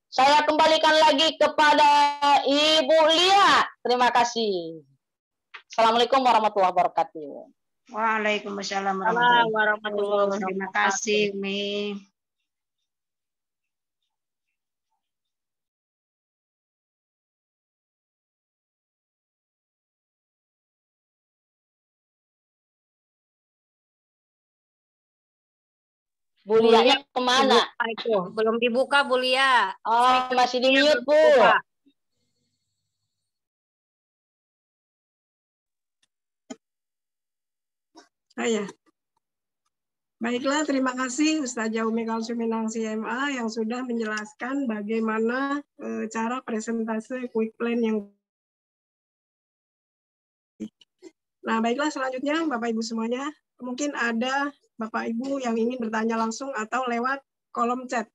[SPEAKER 1] Saya kembalikan lagi kepada Ibu Lia. Terima kasih. Assalamualaikum warahmatullahi wabarakatuh.
[SPEAKER 2] Waalaikumsalam warahmatullahi wabarakatuh. Terima kasih, Umi.
[SPEAKER 1] Bu Lianya kemana?
[SPEAKER 2] Itu belum dibuka, Bu Lia.
[SPEAKER 1] Oh, masih di mute, Bu.
[SPEAKER 2] Oh ya.
[SPEAKER 3] Baiklah, terima kasih Ustazah Umi Kalsum Minang CMA yang sudah menjelaskan bagaimana cara presentase quick plan yang. Nah, baiklah selanjutnya Bapak Ibu semuanya, mungkin ada Bapak Ibu yang ingin bertanya langsung atau lewat kolom chat.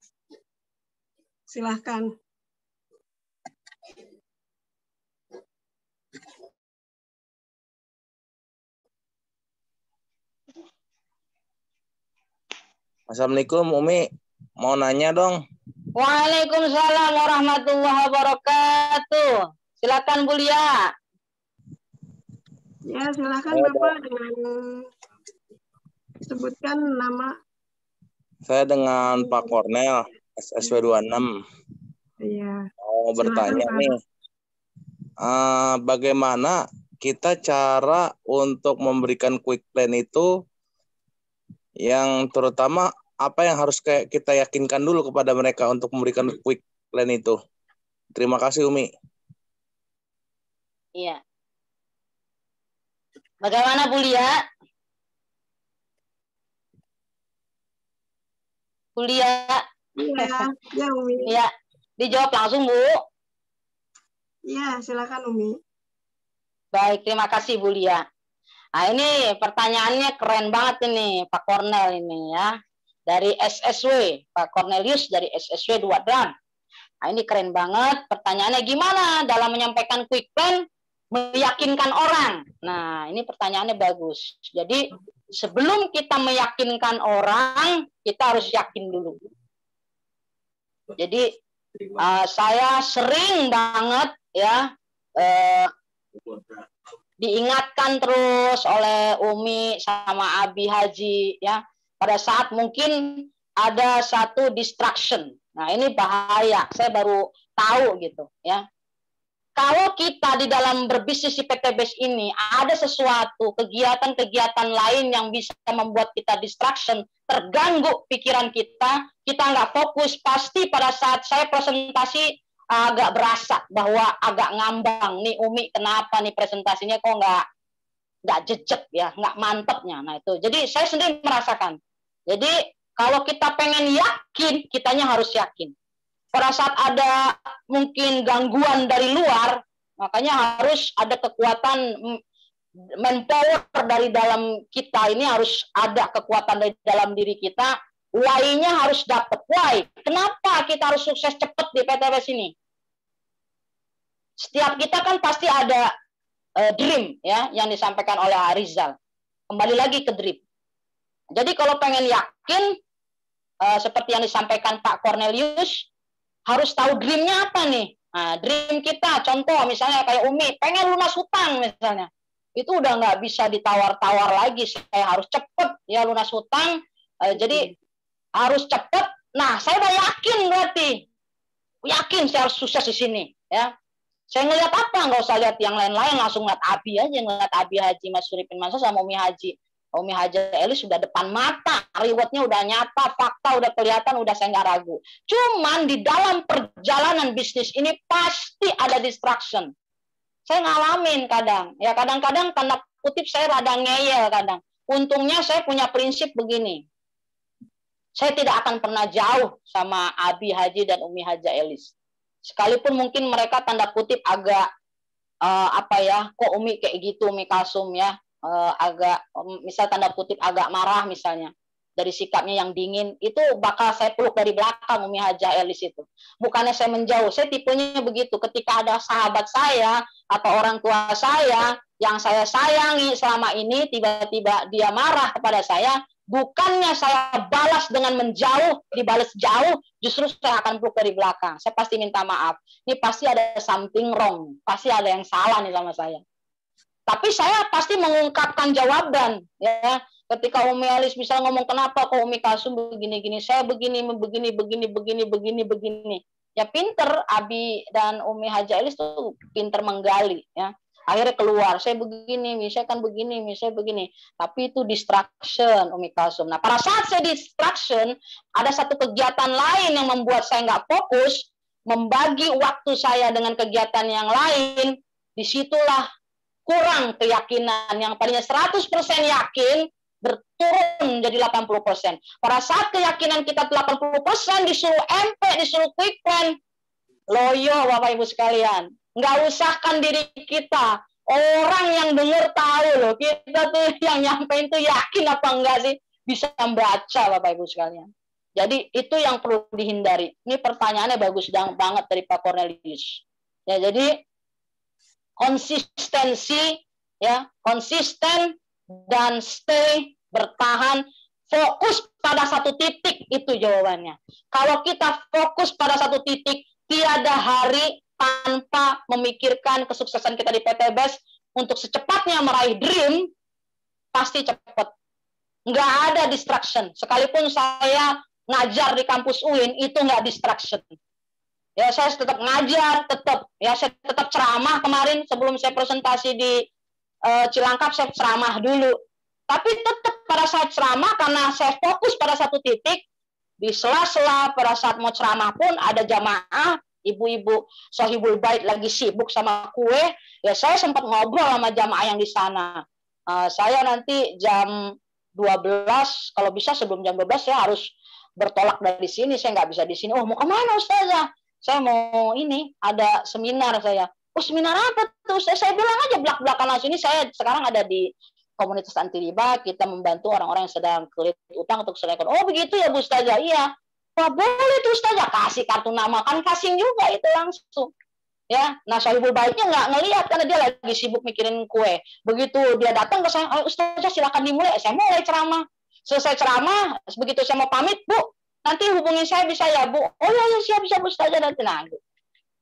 [SPEAKER 3] Silahkan.
[SPEAKER 4] Assalamualaikum Umi, mau nanya dong.
[SPEAKER 1] Waalaikumsalam warahmatullahi wabarakatuh. Silakan Bu Lia.
[SPEAKER 3] Ya, silakan Bapak dengan sebutkan nama.
[SPEAKER 4] Saya dengan Pak Kornel, SSW 26.
[SPEAKER 3] Iya.
[SPEAKER 4] Mau bertanya nih, bagaimana kita cara untuk memberikan quick plan itu, yang terutama apa yang harus kita yakinkan dulu kepada mereka untuk memberikan quick plan itu. Terima kasih Umi.
[SPEAKER 1] Iya. Bagaimana Bu Lia? Bu Lia.
[SPEAKER 3] Iya, ya Umi.
[SPEAKER 1] Iya, dijawab langsung Bu.
[SPEAKER 3] Iya, silakan Umi.
[SPEAKER 1] Baik, terima kasih Bu Lia. Nah ini pertanyaannya keren banget ini Pak Kornel ini ya. Dari SSW, Pak Cornelius dari SSW 2 Dan. Nah ini keren banget. Pertanyaannya gimana dalam menyampaikan quick plan meyakinkan orang. Nah ini pertanyaannya bagus. Jadi sebelum kita meyakinkan orang, kita harus yakin dulu. Jadi saya sering banget ya diingatkan terus oleh Umi sama Abi Haji ya, pada saat mungkin ada satu distraction. Nah ini bahaya, saya baru tahu gitu ya. Kalau kita di dalam berbisnis di PTBS ini ada sesuatu kegiatan-kegiatan lain yang bisa membuat kita distraction, terganggu pikiran kita nggak fokus, pasti pada saat saya presentasi agak berasa bahwa agak ngambang nih Umi, kenapa nih presentasinya kok nggak jejak ya, nggak mantepnya. Nah itu, jadi saya sendiri merasakan. Jadi kalau kita pengen yakin, kitanya harus yakin. Pada saat ada mungkin gangguan dari luar, makanya harus ada kekuatan manpower dari dalam kita ini, harus ada kekuatan dari dalam diri kita. Why-nya harus dapat. Why? Kenapa kita harus sukses cepat di PTBS ini? Setiap kita kan pasti ada dream ya yang disampaikan oleh Arizal. Kembali lagi ke dream. Jadi kalau pengen yakin seperti yang disampaikan Pak Cornelius, harus tahu dreamnya apa nih. Nah, dream kita contoh misalnya kayak Umi pengen lunas hutang misalnya. Itu udah nggak bisa ditawar-tawar lagi. Saya harus cepet ya lunas hutang. Jadi harus cepet. Nah, saya udah yakin berarti. Yakin saya harus sukses di sini ya. Saya ngelihat apa? Nggak usah lihat yang lain-lain, langsung ngeliat Abi aja, ngeliat Abi Haji Mas Suripin Mansa sama Umi Haji Elis sudah depan mata, rewardnya udah nyata, fakta udah kelihatan, udah saya nggak ragu. Cuman di dalam perjalanan bisnis ini pasti ada distraction. Saya ngalamin kadang, ya kadang-kadang tanda kutip saya rada ngeyel kadang. Untungnya saya punya prinsip begini, saya tidak akan pernah jauh sama Abi Haji dan Umi Haja Elis. Sekalipun mungkin mereka tanda kutip agak kok Umi kayak gitu, Umi Kalsum ya, agak misal tanda kutip agak marah misalnya dari sikapnya yang dingin, itu bakal saya peluk dari belakang Umi Haja Elis itu. Bukannya saya menjauh, saya tipenya begitu. Ketika ada sahabat saya atau orang tua saya yang saya sayangi selama ini tiba-tiba dia marah kepada saya, bukannya saya balas dengan menjauh, dibalas jauh, justru saya akan peluk dari belakang. Saya pasti minta maaf. Ini pasti ada something wrong, pasti ada yang salah nih sama saya. Tapi saya pasti mengungkapkan jawaban, ya. Ketika Umi Elis bisa ngomong kenapa kok Umi Kalsum begini-gini, saya begini. Ya pinter, Abi dan Umi Haja Elis tuh pinter menggali, ya. Akhirnya keluar, saya begini, saya kan begini, saya begini. Tapi itu distraction, Umi Kalsum. Nah, pada saat saya distraction, ada satu kegiatan lain yang membuat saya nggak fokus, membagi waktu saya dengan kegiatan yang lain, disitulah kurang keyakinan. Yang tadinya 100% yakin, berturun menjadi 80%. Pada saat keyakinan kita 80%, disuruh MP, disuruh quick plan, loyo Bapak Ibu sekalian. Nggak usahkan diri kita. Orang yang dengar tahu loh, kita tuh yang nyampein tuh yakin apa enggak sih bisa membaca Bapak Ibu sekalian. Jadi itu yang perlu dihindari. Ini pertanyaannya bagus banget dari Pak Cornelius. Ya, jadi konsistensi, ya, konsisten dan stay, bertahan, fokus pada satu titik, itu jawabannya. Kalau kita fokus pada satu titik, tiada hari tanpa memikirkan kesuksesan kita di PTBS untuk secepatnya meraih dream, pasti cepat. Nggak ada distraction. Sekalipun saya ngajar di kampus UIN, itu nggak distraction. Ya, saya tetap ngajar, saya tetap ceramah kemarin sebelum saya presentasi di Cilangkap, saya ceramah dulu. Tapi tetap pada saat ceramah, karena saya fokus pada satu titik, di sela-sela pada saat mau ceramah pun ada jamaah, ibu-ibu Sohibul Bait lagi sibuk sama kue, ya saya sempat ngobrol sama jamaah yang di sana. Saya nanti jam 12, kalau bisa sebelum jam 12 saya harus bertolak dari sini, saya nggak bisa di sini. Oh, mau kemana Ustazah? Saya mau ini, ada seminar saya. Oh, seminar apa tuh? Saya bilang aja belak-belakan langsung, ini saya sekarang ada di komunitas anti riba, kita membantu orang-orang yang sedang kelit utang untuk selesaikan. Oh, begitu ya Bu Ustazah? Iya. Wah, boleh tuh Ustazah, kasih kartu nama, kan kasih juga itu langsung. Ya, nah Sohibul Baitnya nggak ngelihat karena dia lagi sibuk mikirin kue. Begitu dia datang ke saya, oh, Ustazah silakan dimulai. Saya mulai ceramah. Selesai ceramah, begitu saya mau pamit, Bu, nanti hubungin saya bisa ya, Bu. Oh ya, siap bisa Bu Ustazah nanti. Nah,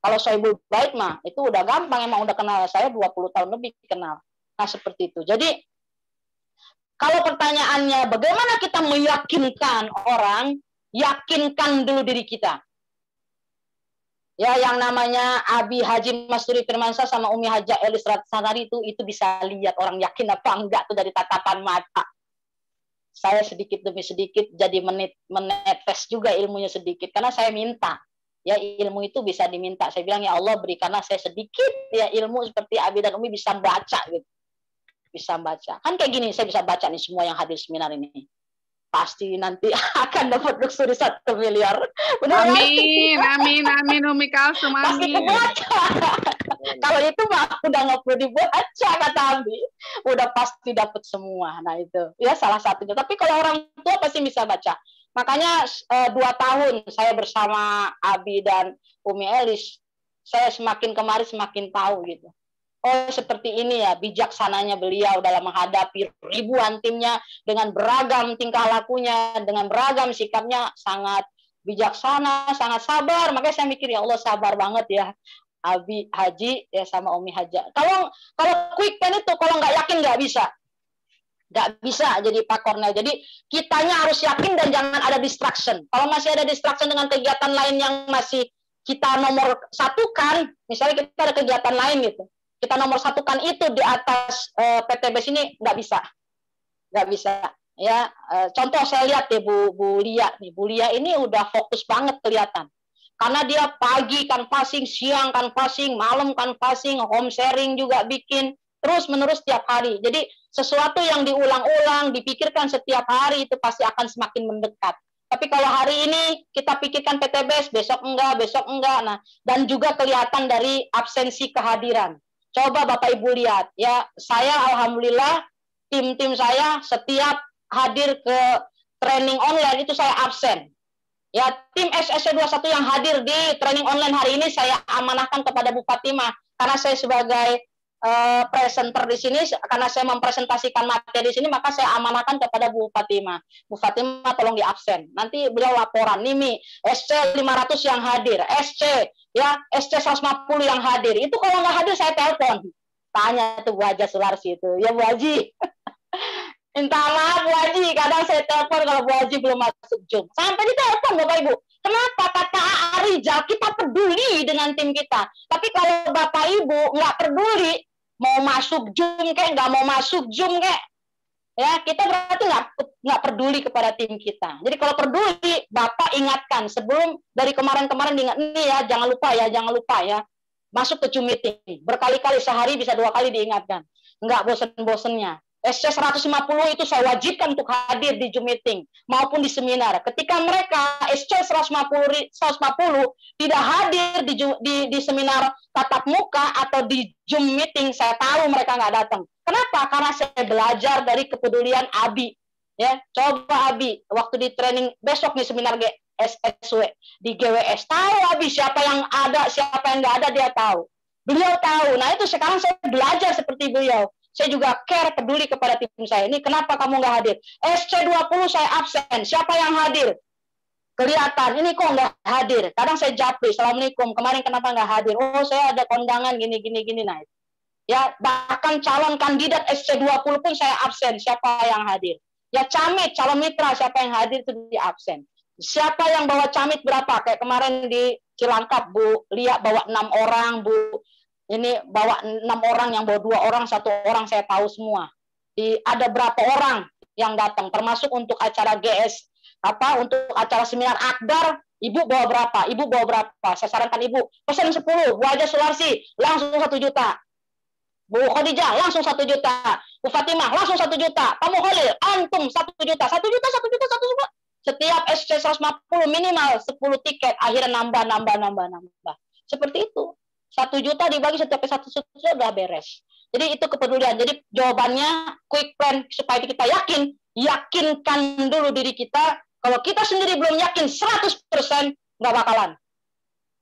[SPEAKER 1] kalau Sohibul Bait mah itu udah gampang, emang udah kenal saya 20 tahun lebih kenal. Nah, seperti itu. Jadi kalau pertanyaannya bagaimana kita meyakinkan orang, yakinkan dulu diri kita. Ya, yang namanya Abi Haji Masturi Firmansyah sama Umi Haja Elis Ratsanari itu bisa lihat orang yakin apa enggak tuh dari tatapan mata. Saya sedikit demi sedikit jadi menetes juga ilmunya sedikit karena saya minta. Ya, ilmu itu bisa diminta. Saya bilang, ya Allah berikanlah saya sedikit ya ilmu seperti Abi dan Umi bisa baca gitu. Bisa baca. Kan kayak gini, saya bisa baca nih semua yang hadir seminar ini. Pasti nanti akan dapat luxury 1 miliar. Benar,
[SPEAKER 2] amin, amin, amin, Umi Kalsum, amin.
[SPEAKER 1] Pasti kebaca. Kalau itu mah udah nggak perlu dibaca kata Abi, udah pasti dapat semua. Nah itu ya salah satunya. Tapi kalau orang tua pasti bisa baca. Makanya 2 tahun saya bersama Abi dan Umi Elis, saya semakin kemari semakin tahu gitu. Oh, seperti ini ya bijaksananya beliau dalam menghadapi ribuan timnya dengan beragam tingkah lakunya, dengan beragam sikapnya, sangat bijaksana, sangat sabar. Makanya saya mikir, ya Allah sabar banget ya Abi Haji ya sama Umi Haja. Kalau quick plan itu kalau nggak yakin nggak bisa jadi Pak Cornel. Jadi kitanya harus yakin dan jangan ada distraction. Kalau masih ada distraction dengan kegiatan lain yang masih kita nomor satukan, misalnya kita ada kegiatan lain gitu, kita nomor satukan itu di atas PTBS ini nggak bisa ya. Contoh saya lihat deh Bu Lia nih, Bu Lia ini udah fokus banget kelihatan karena dia pagi kan passing, siang kan passing, malam kan passing, home sharing juga bikin terus menerus setiap hari. Jadi sesuatu yang diulang-ulang dipikirkan setiap hari itu pasti akan semakin mendekat. Tapi kalau hari ini kita pikirkan PTBS, besok enggak, nah, dan juga kelihatan dari absensi kehadiran. Coba Bapak Ibu lihat ya, saya alhamdulillah tim saya setiap hadir ke training online itu saya absen. Ya, tim SSC 21 yang hadir di training online hari ini saya amanahkan kepada Bu Fatimah karena saya sebagai presenter di sini, karena saya mempresentasikan materi di sini, maka saya amanahkan kepada Bu Fatimah. Bu Fatimah tolong di absen. Nanti beliau laporan, nih SC 500 yang hadir, SC 150 yang hadir. Itu kalau nggak hadir saya telepon. Tanya tuh Bu Haja Sularsi itu. Ya Bu Haji. Minta maaf Bu Haji, kadang saya telepon kalau Bu Haji belum masuk Zoom. Sampai di telepon Bapak Ibu. Kenapa? Kata Arijal, kita peduli dengan tim kita. Tapi kalau Bapak Ibu nggak peduli, mau masuk Zoom kayak nggak mau masuk Zoom kayak, ya kita berarti nggak peduli kepada tim kita. Jadi kalau peduli, Bapak ingatkan sebelum dari kemarin-kemarin diingat nih ya, jangan lupa ya, masuk ke Zoom meeting berkali-kali, sehari bisa 2 kali diingatkan. Nggak bosen-bosennya. SC 150 itu saya wajibkan untuk hadir di Zoom meeting maupun di seminar. Ketika mereka SC 150 tidak hadir di seminar tatap muka atau di Zoom meeting, saya tahu mereka nggak datang. Kenapa? Karena saya belajar dari kepedulian Abi. Ya, coba Abi waktu di training besok nih seminar GSSW di GWS, tahu Abi siapa yang ada, siapa yang nggak ada, dia tahu. Beliau tahu. Nah itu sekarang saya belajar seperti beliau. Saya juga care, peduli kepada tim saya. Ini kenapa kamu nggak hadir? SC20 saya absen. Siapa yang hadir? Kelihatan. Ini kok nggak hadir? Kadang saya japri. Assalamualaikum. Kemarin kenapa nggak hadir? Oh saya ada kondangan gini. Nah, ya bahkan calon kandidat SC20 pun saya absen. Siapa yang hadir? Ya Camit, calon mitra siapa yang hadir itu di absen. Siapa yang bawa Camit berapa? Kayak kemarin di Cilangkap Bu Lia bawa 6 orang, Bu. Ini bawa 6 orang, yang bawa 2 orang, 1 orang saya tahu semua. Ada berapa orang yang datang, termasuk untuk acara GS, untuk acara seminar Akbar, Ibu bawa berapa? Ibu bawa berapa? Saya sarankan Ibu, pesan 10, Bu Haja Sularsi, langsung 1 juta. Bu Khadijah, langsung 1 juta. Bu Fatimah, langsung 1 juta. Pak Muholil, antum 1 juta. 1 juta. Setiap SC 150 minimal 10 tiket, akhirnya nambah. Seperti itu. 1 juta dibagi setiap 1 juta sudah beres. Jadi itu kepedulian. Jadi jawabannya quick plan supaya kita yakinkan dulu diri kita. Kalau kita sendiri belum yakin 100%, nggak bakalan.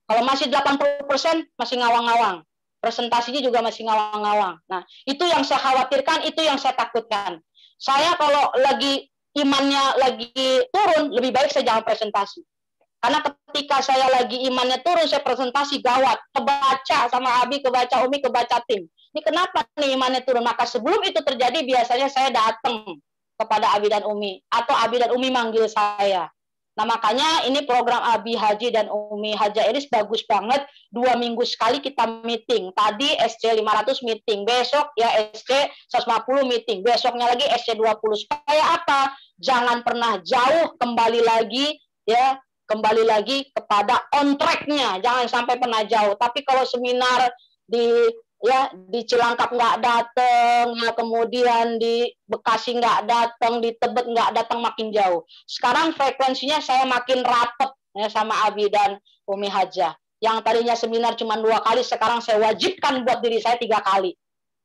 [SPEAKER 1] Kalau masih 80%, masih ngawang-ngawang. Presentasinya juga masih ngawang-ngawang. Nah, itu yang saya khawatirkan, itu yang saya takutkan. Saya kalau lagi imannya lagi turun, lebih baik saya jangan presentasi. Karena ketika saya lagi imannya turun, saya presentasi gawat. Kebaca sama Abi, kebaca Umi, kebaca tim. Ini kenapa nih imannya turun? Maka sebelum itu terjadi, biasanya saya datang kepada Abi dan Umi. Atau Abi dan Umi manggil saya. Nah makanya ini program Abi Haji dan Umi Haja Iris bagus banget. 2 minggu sekali kita meeting. Tadi SC 500 meeting. Besok ya SC 150 meeting. Besoknya lagi SC 20. Supaya apa? Jangan pernah jauh, kembali lagi kepada on track-nya. Jangan sampai pernah jauh. Tapi kalau seminar di Cilangkap nggak datang, ya kemudian di Bekasi nggak datang, di Tebet nggak datang, makin jauh. Sekarang frekuensinya saya makin rapet ya sama Abi dan Umi Haja. Yang tadinya seminar cuma 2 kali, sekarang saya wajibkan buat diri saya 3 kali.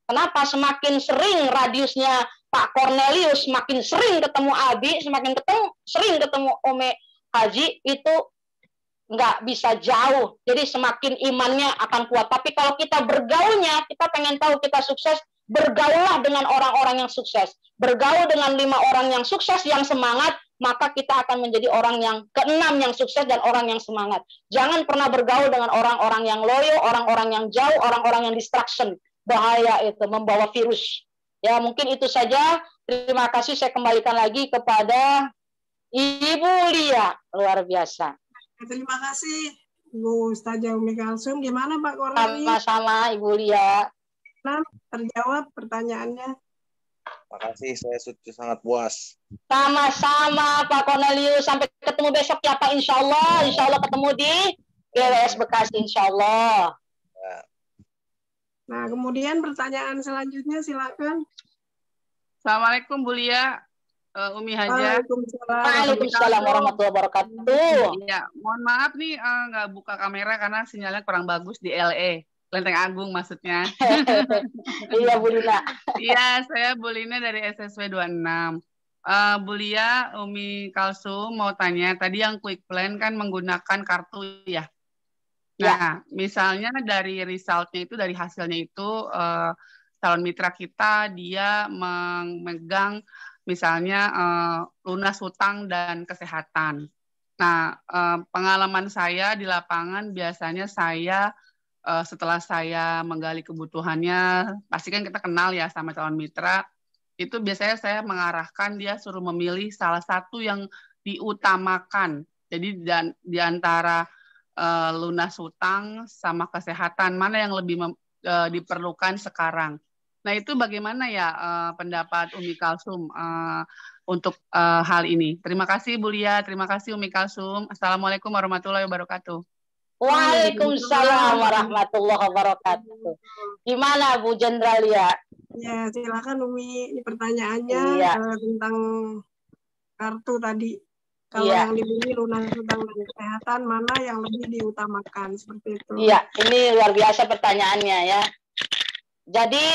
[SPEAKER 1] Kenapa? Semakin sering radiusnya Pak Cornelius, semakin sering ketemu Abi, semakin sering ketemu Umi Haji, itu nggak bisa jauh. Jadi semakin imannya akan kuat. Tapi kalau kita bergaulnya, kita pengen tahu kita sukses, bergaullah dengan orang-orang yang sukses. Bergaul dengan 5 orang yang sukses, yang semangat, maka kita akan menjadi orang yang ke-6 yang sukses dan orang yang semangat. Jangan pernah bergaul dengan orang-orang yang loyo, orang-orang yang jauh, orang-orang yang distraction. Bahaya itu, membawa virus. Ya, mungkin itu saja. Terima kasih, saya kembalikan lagi kepada Ibu Lia. Luar biasa.
[SPEAKER 3] Terima kasih Bu Ustazah Umi Kalsum. Gimana Pak Cornelius?
[SPEAKER 1] Sama-sama Ibu Lia.
[SPEAKER 3] Nah, terjawab pertanyaannya.
[SPEAKER 4] Terima kasih, saya sangat puas.
[SPEAKER 1] Sama-sama Pak Cornelius. Sampai ketemu besok ya Pak, insya Allah ketemu di GWS Bekasi, insya Allah.
[SPEAKER 3] Nah, kemudian pertanyaan selanjutnya silakan.
[SPEAKER 2] Assalamualaikum Bu Lia, Umi Haja.
[SPEAKER 1] Waalaikumsalam warahmatullahi wabarakatuh.
[SPEAKER 2] Iya, mohon maaf nih nggak buka kamera karena sinyalnya kurang bagus di LA, Lenteng Agung maksudnya.
[SPEAKER 1] Iya Bu Lina.
[SPEAKER 2] Iya, saya Bu Lina dari SSW 26. Bu Lia, Umi Kalsum mau tanya, tadi yang quick plan kan menggunakan kartu ya. Nah, misalnya dari resultnya itu, dari hasilnya itu calon mitra kita dia memegang misalnya lunas hutang dan kesehatan. Nah, pengalaman saya di lapangan biasanya saya setelah saya menggali kebutuhannya, pasti kan kita kenal ya sama calon mitra, itu biasanya saya mengarahkan dia suruh memilih salah satu yang diutamakan. Jadi di antara lunas hutang sama kesehatan, mana yang lebih diperlukan sekarang. Nah itu bagaimana ya pendapat Umi Kalsum untuk hal ini. Terima kasih Bu Lia, terima kasih Umi Kalsum. Assalamualaikum warahmatullahi wabarakatuh.
[SPEAKER 1] Waalaikumsalam warahmatullahi wabarakatuh. Gimana Bu Jendralia?
[SPEAKER 3] Ya, silakan Umi. Ini pertanyaannya
[SPEAKER 1] Iya.
[SPEAKER 3] Tentang kartu tadi. Kalau
[SPEAKER 1] Iya.
[SPEAKER 3] yang dibeli lunas hutang dan kesehatan, mana yang lebih diutamakan? Seperti itu.
[SPEAKER 1] Iya, ini luar biasa pertanyaannya ya. Jadi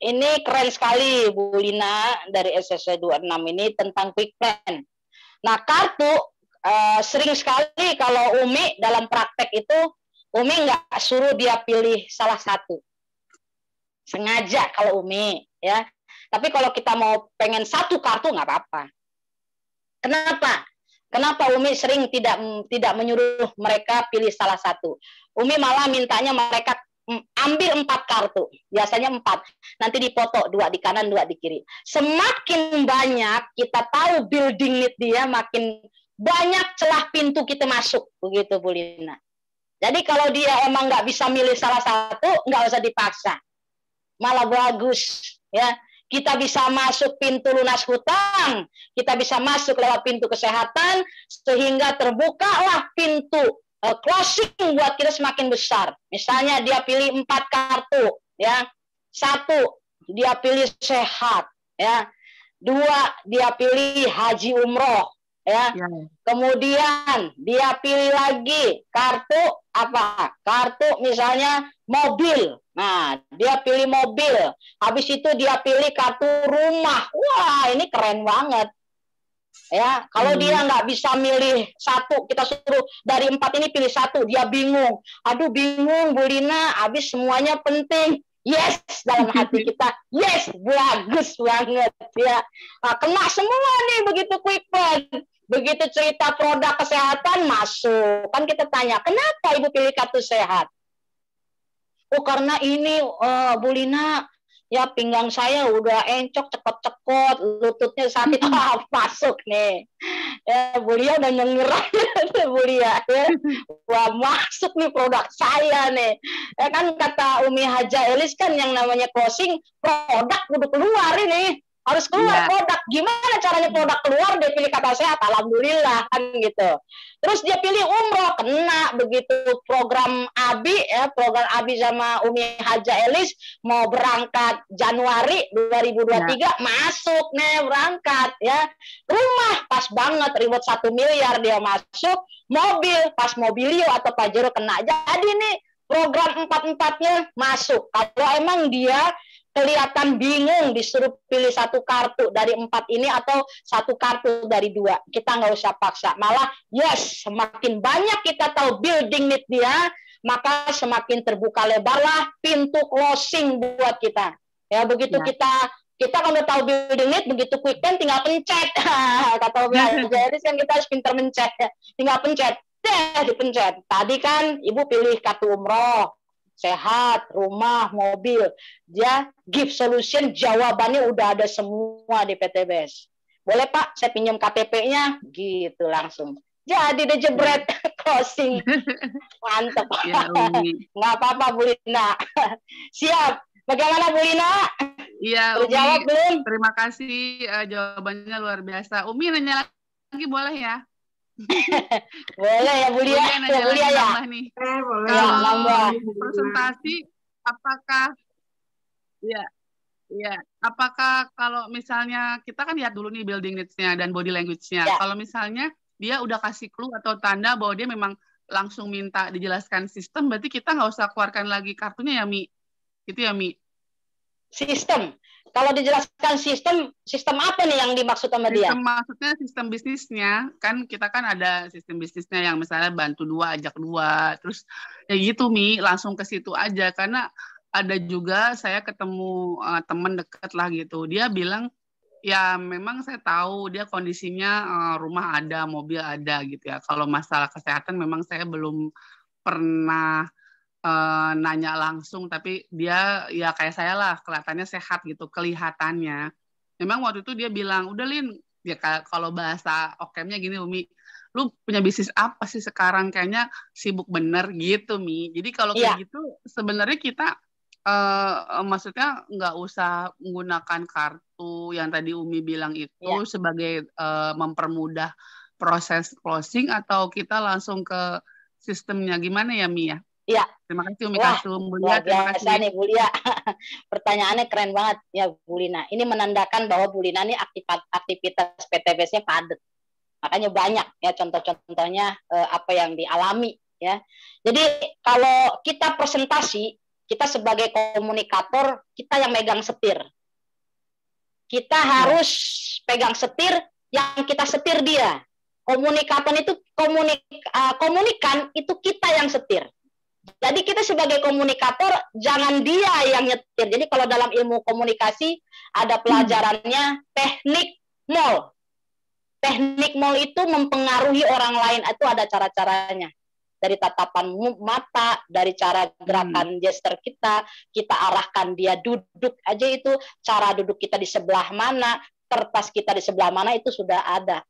[SPEAKER 1] ini keren sekali Bu Lina dari SSW 26 ini tentang quick plan. Nah, kartu sering sekali kalau Umi dalam praktek itu Umi nggak suruh dia pilih salah satu. Sengaja kalau Umi ya. Tapi kalau kita mau pengen satu kartu nggak apa-apa. Kenapa? Kenapa Umi sering tidak menyuruh mereka pilih salah satu? Umi malah mintanya mereka ambil 4 kartu, biasanya 4. Nanti dipoto 2 di kanan, 2 di kiri. Semakin banyak kita tahu building need dia, makin banyak celah pintu kita masuk, begitu Bu Lina. Jadi kalau dia emang nggak bisa milih salah satu, nggak usah dipaksa. Malah bagus, ya. Kita bisa masuk pintu lunas hutang, kita bisa masuk lewat pintu kesehatan, sehingga terbukalah pintu closing buat kita semakin besar. Misalnya dia pilih 4 kartu, ya. 1, dia pilih sehat, ya. 2, dia pilih haji umroh, ya. Kemudian dia pilih lagi kartu apa? Kartu misalnya mobil. Nah, dia pilih mobil. Habis itu dia pilih kartu rumah. Wah, ini keren banget. Ya, kalau dia nggak bisa milih satu, kita suruh dari 4 ini pilih satu, dia bingung. Aduh, bingung Bu Lina, habis semuanya penting. Yes, dalam hati kita, yes, bagus banget ya. Nah, kena semua nih begitu quick plan. Begitu cerita produk kesehatan masuk. Kan kita tanya, kenapa Ibu pilih kartu sehat? Oh, karena ini Bu Lina, ya pinggang saya udah encok, cekot-cekot, lututnya sakit. Masuk nih. Ya, Bu Lia udah nyengerah. Bu Lia, ya. Wah, masuk nih produk saya nih. Ya kan kata Umi Haja Elis kan yang namanya closing, produk udah keluar ini. Harus keluar produk. Gimana caranya produk keluar? Dia pilih kata sehat, alhamdulillah kan gitu. Terus dia pilih umroh, kena begitu program ABI ya, program ABI sama Umi Haja Elis mau berangkat Januari 2023 masuk nih berangkat ya. Rumah pas banget ribut 1 miliar dia masuk, mobil pas Mobilio atau Pajero kena. Jadi nih program 4-4-nya masuk. Kalau emang dia kelihatan bingung disuruh pilih 1 kartu dari 4 ini atau 1 kartu dari 2, kita nggak usah paksa. Malah yes, semakin banyak kita tahu building need dia, maka semakin terbuka lebarlah pintu closing buat kita. Ya begitu kita kalau udah tahu building need, begitu quick plan tinggal pencet. Kata jadi kan kita harus pintar mencet ya. Tinggal pencet, dipencet. Tadi kan Ibu pilih kartu umroh, sehat, rumah, mobil. Dia give solution, jawabannya udah ada semua di PTBS. Boleh Pak, saya pinjam KTP-nya? Gitu langsung. Jadi deh jebret closing. Mantap.
[SPEAKER 2] Ya,
[SPEAKER 1] nggak apa-apa Bu Lina. Siap. Bagaimana Bu Lina?
[SPEAKER 2] Iya,
[SPEAKER 1] terjawab belum?
[SPEAKER 2] Terima kasih, jawabannya luar biasa. Umi nanya lagi boleh ya?
[SPEAKER 1] Boleh ya Bu Lia.
[SPEAKER 2] Ya, Bu Lia ya. Nih.
[SPEAKER 3] Boleh.
[SPEAKER 2] Kalau presentasi apakah apakah kalau misalnya kita kan lihat dulu nih building needs-nya dan body language-nya. Kalau misalnya dia udah kasih clue atau tanda bahwa dia memang langsung minta dijelaskan sistem, berarti kita nggak usah keluarkan lagi kartunya ya Mi? Gitu ya Mi?
[SPEAKER 1] Sistem. Kalau dijelaskan sistem apa nih yang dimaksud sama dia?
[SPEAKER 2] Maksudnya sistem bisnisnya, kan kita kan ada sistem bisnisnya yang misalnya bantu 2, ajak 2, terus ya gitu Mi, langsung ke situ aja. Karena ada juga saya ketemu teman dekat lah gitu, dia bilang, ya memang saya tahu dia kondisinya rumah ada, mobil ada gitu ya. Kalau masalah kesehatan memang saya belum pernah nanya langsung, tapi dia ya kayak saya lah, kelihatannya sehat gitu, kelihatannya. Memang waktu itu dia bilang, udah Lin, ya kalau bahasa okemnya gini Umi, lu punya bisnis apa sih sekarang, kayaknya sibuk bener gitu Mi. Jadi kalau kayak gitu sebenarnya kita maksudnya nggak usah menggunakan kartu yang tadi Umi bilang itu sebagai mempermudah proses closing, atau kita langsung ke sistemnya. Gimana ya, Mi ya?
[SPEAKER 1] Iya.
[SPEAKER 2] Terima kasih Umi
[SPEAKER 1] Wah,
[SPEAKER 2] Kalsum. Bu
[SPEAKER 1] luar
[SPEAKER 2] Lia, terima
[SPEAKER 1] biasa
[SPEAKER 2] kasih.
[SPEAKER 1] nih Bu Lia. Pertanyaannya keren banget ya Bu Lina. Ini menandakan bahwa Bu Lina ini aktivitas PTBS-nya padat. Makanya banyak ya contoh-contohnya apa yang dialami ya. Jadi kalau kita presentasi, kita sebagai komunikator, kita yang megang setir. Kita harus pegang setir, yang kita setir dia. Komunikator itu komunikan itu kita yang setir. Jadi kita sebagai komunikator jangan dia yang nyetir. Jadi kalau dalam ilmu komunikasi ada pelajarannya teknik mall. Teknik mall itu mempengaruhi orang lain, itu ada cara-caranya. Dari tatapan mata, dari cara gerakan gesture kita arahkan dia duduk aja itu, cara duduk kita di sebelah mana, kertas kita di sebelah mana itu sudah ada.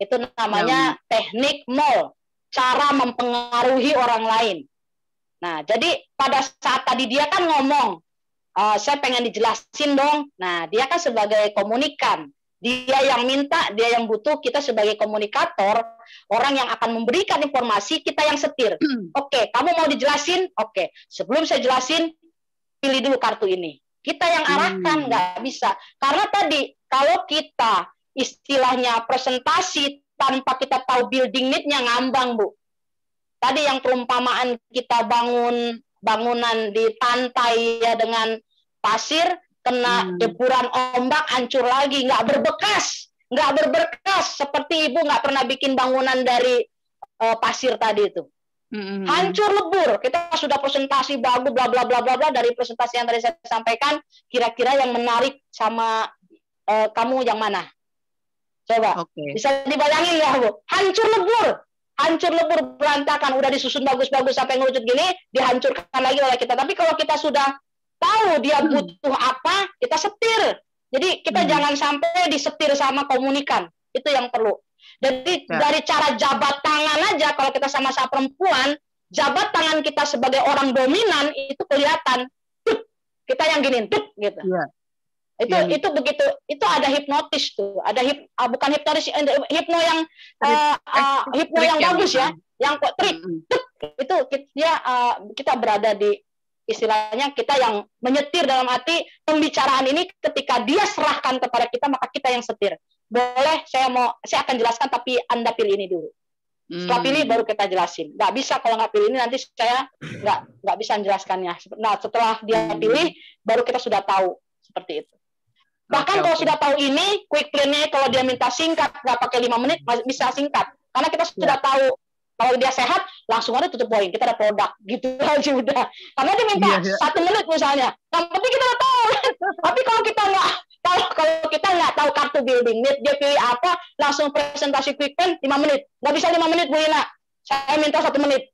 [SPEAKER 1] Itu namanya teknik mall, cara mempengaruhi orang lain. Nah, jadi pada saat tadi dia kan ngomong, saya pengen dijelasin dong. Nah, dia kan sebagai komunikan. Dia yang minta, dia yang butuh, kita sebagai komunikator, orang yang akan memberikan informasi, kita yang setir. Oke, kamu mau dijelasin? Oke, sebelum saya jelasin, pilih dulu kartu ini. Kita yang arahkan, nggak bisa. Karena tadi, kalau kita istilahnya presentasi, tanpa kita tahu building need-nya ngambang, Bu. Tadi yang perumpamaan kita bangunan di pantai ya dengan pasir, kena deburan ombak, hancur lagi, nggak berbekas seperti ibu nggak pernah bikin bangunan dari pasir tadi itu, hancur lebur. Kita sudah presentasi bagus, bla bla bla bla bla, dari presentasi yang tadi saya sampaikan, kira-kira yang menarik sama kamu yang mana? Coba, bisa dibayangin ya Bu, hancur lebur berantakan, udah disusun bagus-bagus sampai ngerucut gini, dihancurkan lagi oleh kita. Tapi kalau kita sudah tahu dia butuh apa, kita setir. Jadi kita jangan sampai disetir sama komunikan. Itu yang perlu. Jadi dari cara jabat tangan aja, kalau kita sama-sama perempuan, jabat tangan kita sebagai orang dominan itu kelihatan. Kita yang giniin, gitu. Itu begitu, itu ada hipnotis tuh, ada bukan hipnotis, hipno yang bagus ya, yang trik. Itu kita berada di istilahnya kita yang menyetir, dalam arti pembicaraan ini ketika dia serahkan kepada kita, maka kita yang setir. Boleh, saya akan jelaskan, tapi Anda pilih ini dulu. Setelah pilih baru kita jelasin. Nggak bisa kalau nggak pilih ini, nanti saya nggak bisa menjelaskannya. Nah, setelah dia pilih, baru kita sudah tahu seperti itu. Bahkan kalau sudah tahu ini, quick plan-nya kalau dia minta singkat, nggak pakai 5 menit, bisa singkat. Karena kita sudah tahu, kalau dia sehat, langsung ada tutup poin. Kita ada produk, gitu aja udah. Karena dia minta 1 menit misalnya. Nah, tapi kita udah tahu. Tapi kalau kita nggak tahu kartu building need, dia pilih apa, langsung presentasi quick plan 5 menit. Nggak bisa 5 menit, Bu Ina. Saya minta 1 menit.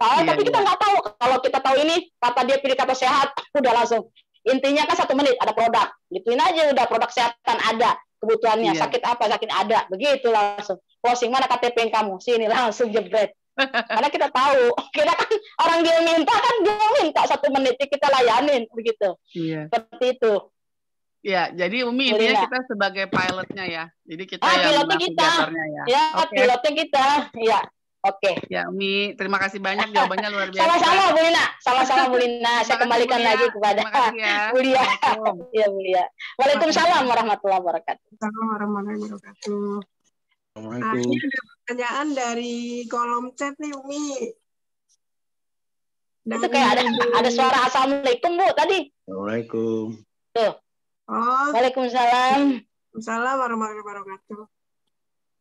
[SPEAKER 1] Tapi kita nggak tahu. Kalau kita tahu ini, kata dia pilih kata sehat, udah langsung. Intinya kan 1 menit ada produk, gituin aja udah, produk kesehatan ada, kebutuhannya sakit apa, sakit ada, begitu langsung closing. Mana KTP kamu, sini langsung jebret. Karena kita tahu, kita kan orang dia minta 1 menit kita layanin begitu. Seperti itu.
[SPEAKER 2] Ya, jadi Umi intinya kita sebagai pilotnya ya, jadi kita yang navigatornya ya.
[SPEAKER 1] Ya, pilotnya kita, ya. Oke.
[SPEAKER 2] Ya, Umi, terima kasih banyak, jawabannya luar biasa.
[SPEAKER 1] Sama-sama Bu Lina, sama-sama Bu Lina. Saya kembalikan lagi kepada Bu Lia. Ya, Bu Lia. Waalaikumsalam warahmatullahi wabarakatuh.
[SPEAKER 3] Waalaikumsalam warahmatullahi wabarakatuh. Ini ada pertanyaan dari kolom chat nih, Umi.
[SPEAKER 1] Itu kayak ada suara assalamualaikum Bu tadi.
[SPEAKER 5] Assalamualaikum.
[SPEAKER 1] Tuh.
[SPEAKER 3] Oh.
[SPEAKER 1] Waalaikumsalam.
[SPEAKER 3] Waalaikumsalam warahmatullahi wabarakatuh.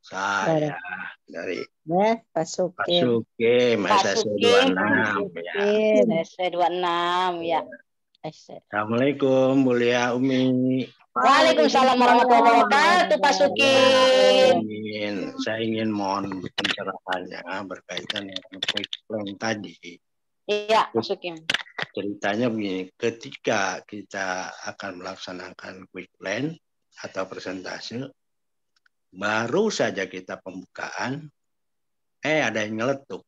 [SPEAKER 5] Saya dari
[SPEAKER 6] Pak Suki.
[SPEAKER 5] SC26
[SPEAKER 1] ya.
[SPEAKER 5] Assalamualaikum, Bu Lia, Umi.
[SPEAKER 1] Waalaikumsalam warahmatullahi wabarakatuh, Pak Suki.
[SPEAKER 5] Saya ingin mohon pencerahannya berkaitan dengan quick plan tadi.
[SPEAKER 1] Iya, Pak Suki.
[SPEAKER 5] Ceritanya begini, ketika kita akan melaksanakan quick plan atau presentasi, baru saja kita pembukaan, ada yang nyeletuk.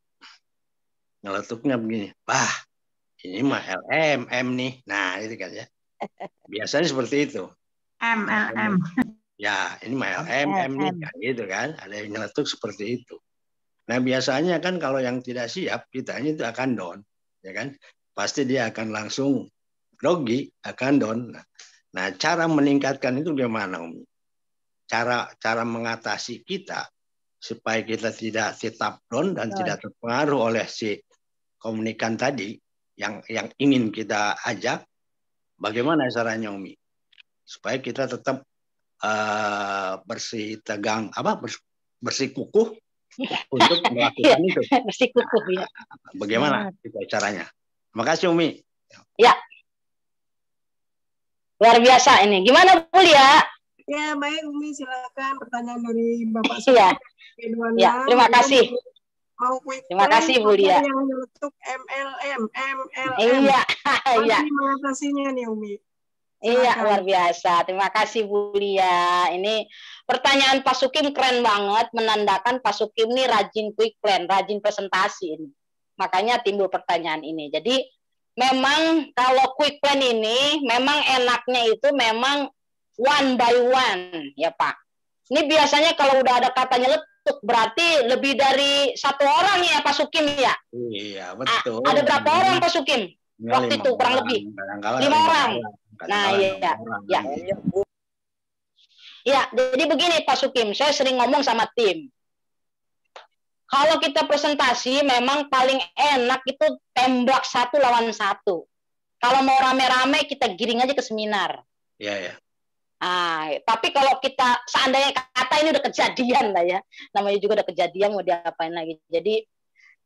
[SPEAKER 5] Nyeletuknya begini, ini mah LMM nih. Nah, itu kan ya. Biasanya seperti itu.
[SPEAKER 6] MLM.
[SPEAKER 5] Ya, ini mah LMM nih, kan, gitu kan. Ada yang nyeletuk seperti itu. Nah, biasanya kan kalau yang tidak siap, kitanya itu akan down, ya kan? Pasti dia akan langsung grogi, akan down. Nah, cara meningkatkan itu gimana, Umi? Cara mengatasi kita supaya kita tidak tetap down dan tidak terpengaruh oleh si komunikan tadi yang ingin kita ajak. Bagaimana caranya, Umi? Supaya kita tetap bersikukuh untuk melakukan itu.
[SPEAKER 1] Bersikukuh ya.
[SPEAKER 5] Bagaimana itu caranya? Terima kasih, Umi.
[SPEAKER 1] Ya. Luar biasa ini. Gimana, Bu Lia?
[SPEAKER 3] Ya, baik Umi, silakan pertanyaan dari Bapak
[SPEAKER 1] Iya.
[SPEAKER 3] Suki.
[SPEAKER 1] Ya, terima kasih.
[SPEAKER 3] Mau quick
[SPEAKER 1] Terima kasih, Bu Lia.
[SPEAKER 3] yang nyeletuk MLM.
[SPEAKER 1] Iya. Iya.
[SPEAKER 3] Mengatasinya nih, Umi.
[SPEAKER 1] Iya, luar biasa. Terima kasih, Bu Lia. Ini pertanyaan Pak Sukim keren banget, menandakan Pak Sukim ini rajin quick plan, rajin presentasi ini. Makanya timbul pertanyaan ini. Jadi, memang kalau quick plan ini, memang enaknya itu memang one by one, ya Pak. Ini biasanya kalau udah ada katanya letuk, berarti lebih dari 1 orang ya Pak Sukim ya?
[SPEAKER 5] Iya, betul.
[SPEAKER 1] Ada berapa orang Pak Sukim? Waktu itu kurang lebih 5 orang. Nah, iya. Ya. Ya, jadi begini Pak Sukim, saya sering ngomong sama tim. Kalau kita presentasi memang paling enak itu tembak 1 lawan 1. Kalau mau rame-rame kita giring aja ke seminar.
[SPEAKER 5] Iya, ya.
[SPEAKER 1] Tapi kalau kita seandainya kata ini udah kejadian lah ya. Namanya juga udah kejadian, mau diapain lagi. Jadi,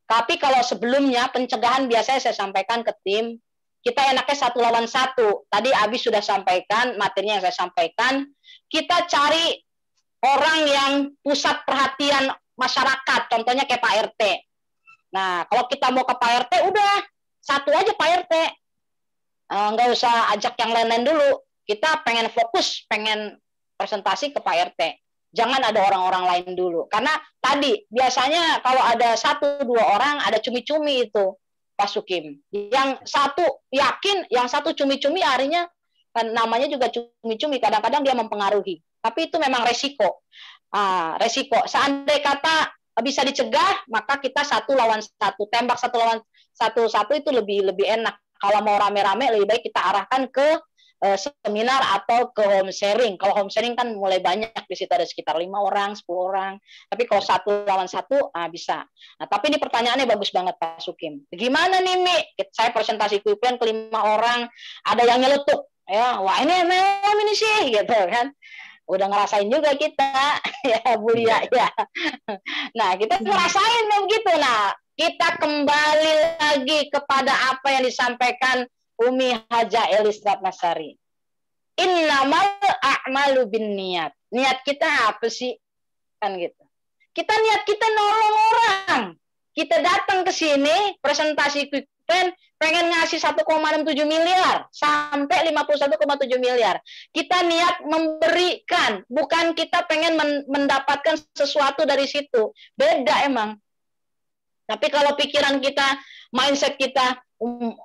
[SPEAKER 1] tapi kalau sebelumnya pencegahan biasanya saya sampaikan ke tim, kita enaknya 1 lawan 1. Tadi Abi sudah sampaikan, materinya yang saya sampaikan. Kita cari orang yang pusat perhatian masyarakat, contohnya kayak Pak RT. Nah, kalau kita mau ke Pak RT, udah 1 aja Pak RT. Nggak usah ajak yang lain-lain dulu. Kita pengen fokus, pengen presentasi ke Pak RT. Jangan ada orang-orang lain dulu. Karena tadi, biasanya kalau ada 1-2 orang, ada cumi-cumi itu. Pak Sukim. Yang satu yakin, yang satu cumi-cumi harinya kan namanya juga cumi-cumi, kadang-kadang dia mempengaruhi. Tapi itu memang resiko. Resiko. Seandainya kata bisa dicegah, maka kita 1 lawan 1. Tembak 1 lawan 1 itu lebih enak. Kalau mau rame-rame lebih baik kita arahkan ke seminar atau ke home sharing. Kalau home sharing kan mulai banyak, di situ ada sekitar 5 orang, 10 orang. Tapi kalau 1 lawan 1 bisa. Nah, tapi ini pertanyaannya bagus banget Pak Sukim. Gimana nih Mi? Saya presentasi quick plan ke 5 orang, ada yang nyeletuk. Ya, wah ini MLM ini sih gitu kan. Udah ngerasain juga kita ya Bu Lia ya. Nah, kita ngerasain begitu. Nah, kita kembali lagi kepada apa yang disampaikan Umi Haja Elis Ratnasari. Innamal a'malu binniyat. Niat kita apa sih? Kan gitu. Kita niat kita nolong orang. Kita datang ke sini presentasi quick plan pengen ngasih 1,67 miliar sampai 51,7 miliar. Kita niat memberikan, bukan kita pengen mendapatkan sesuatu dari situ. Beda emang. Tapi kalau pikiran kita, mindset kita,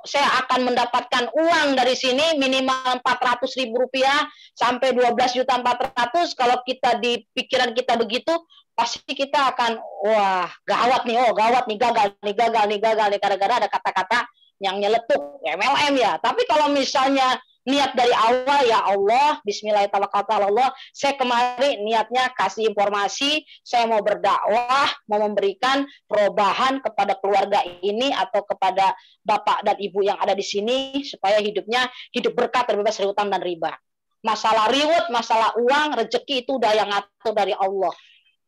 [SPEAKER 1] saya akan mendapatkan uang dari sini minimal 400.000 rupiah sampai 12.400.000. Kalau kita di pikiran kita begitu, pasti kita akan wah gawat nih, gagal nih gara-gara ada kata-kata yang nyeletuk MLM ya. Tapi kalau misalnya niat dari awal, ya Allah, bismillahirrahmanirrahim, saya kemari niatnya kasih informasi, saya mau berdakwah, mau memberikan perubahan kepada keluarga ini atau kepada bapak dan ibu yang ada di sini, supaya hidupnya hidup berkah, terbebas dari hutang dan riba. Masalah reward, masalah uang, rezeki itu udah yang ngatur dari Allah.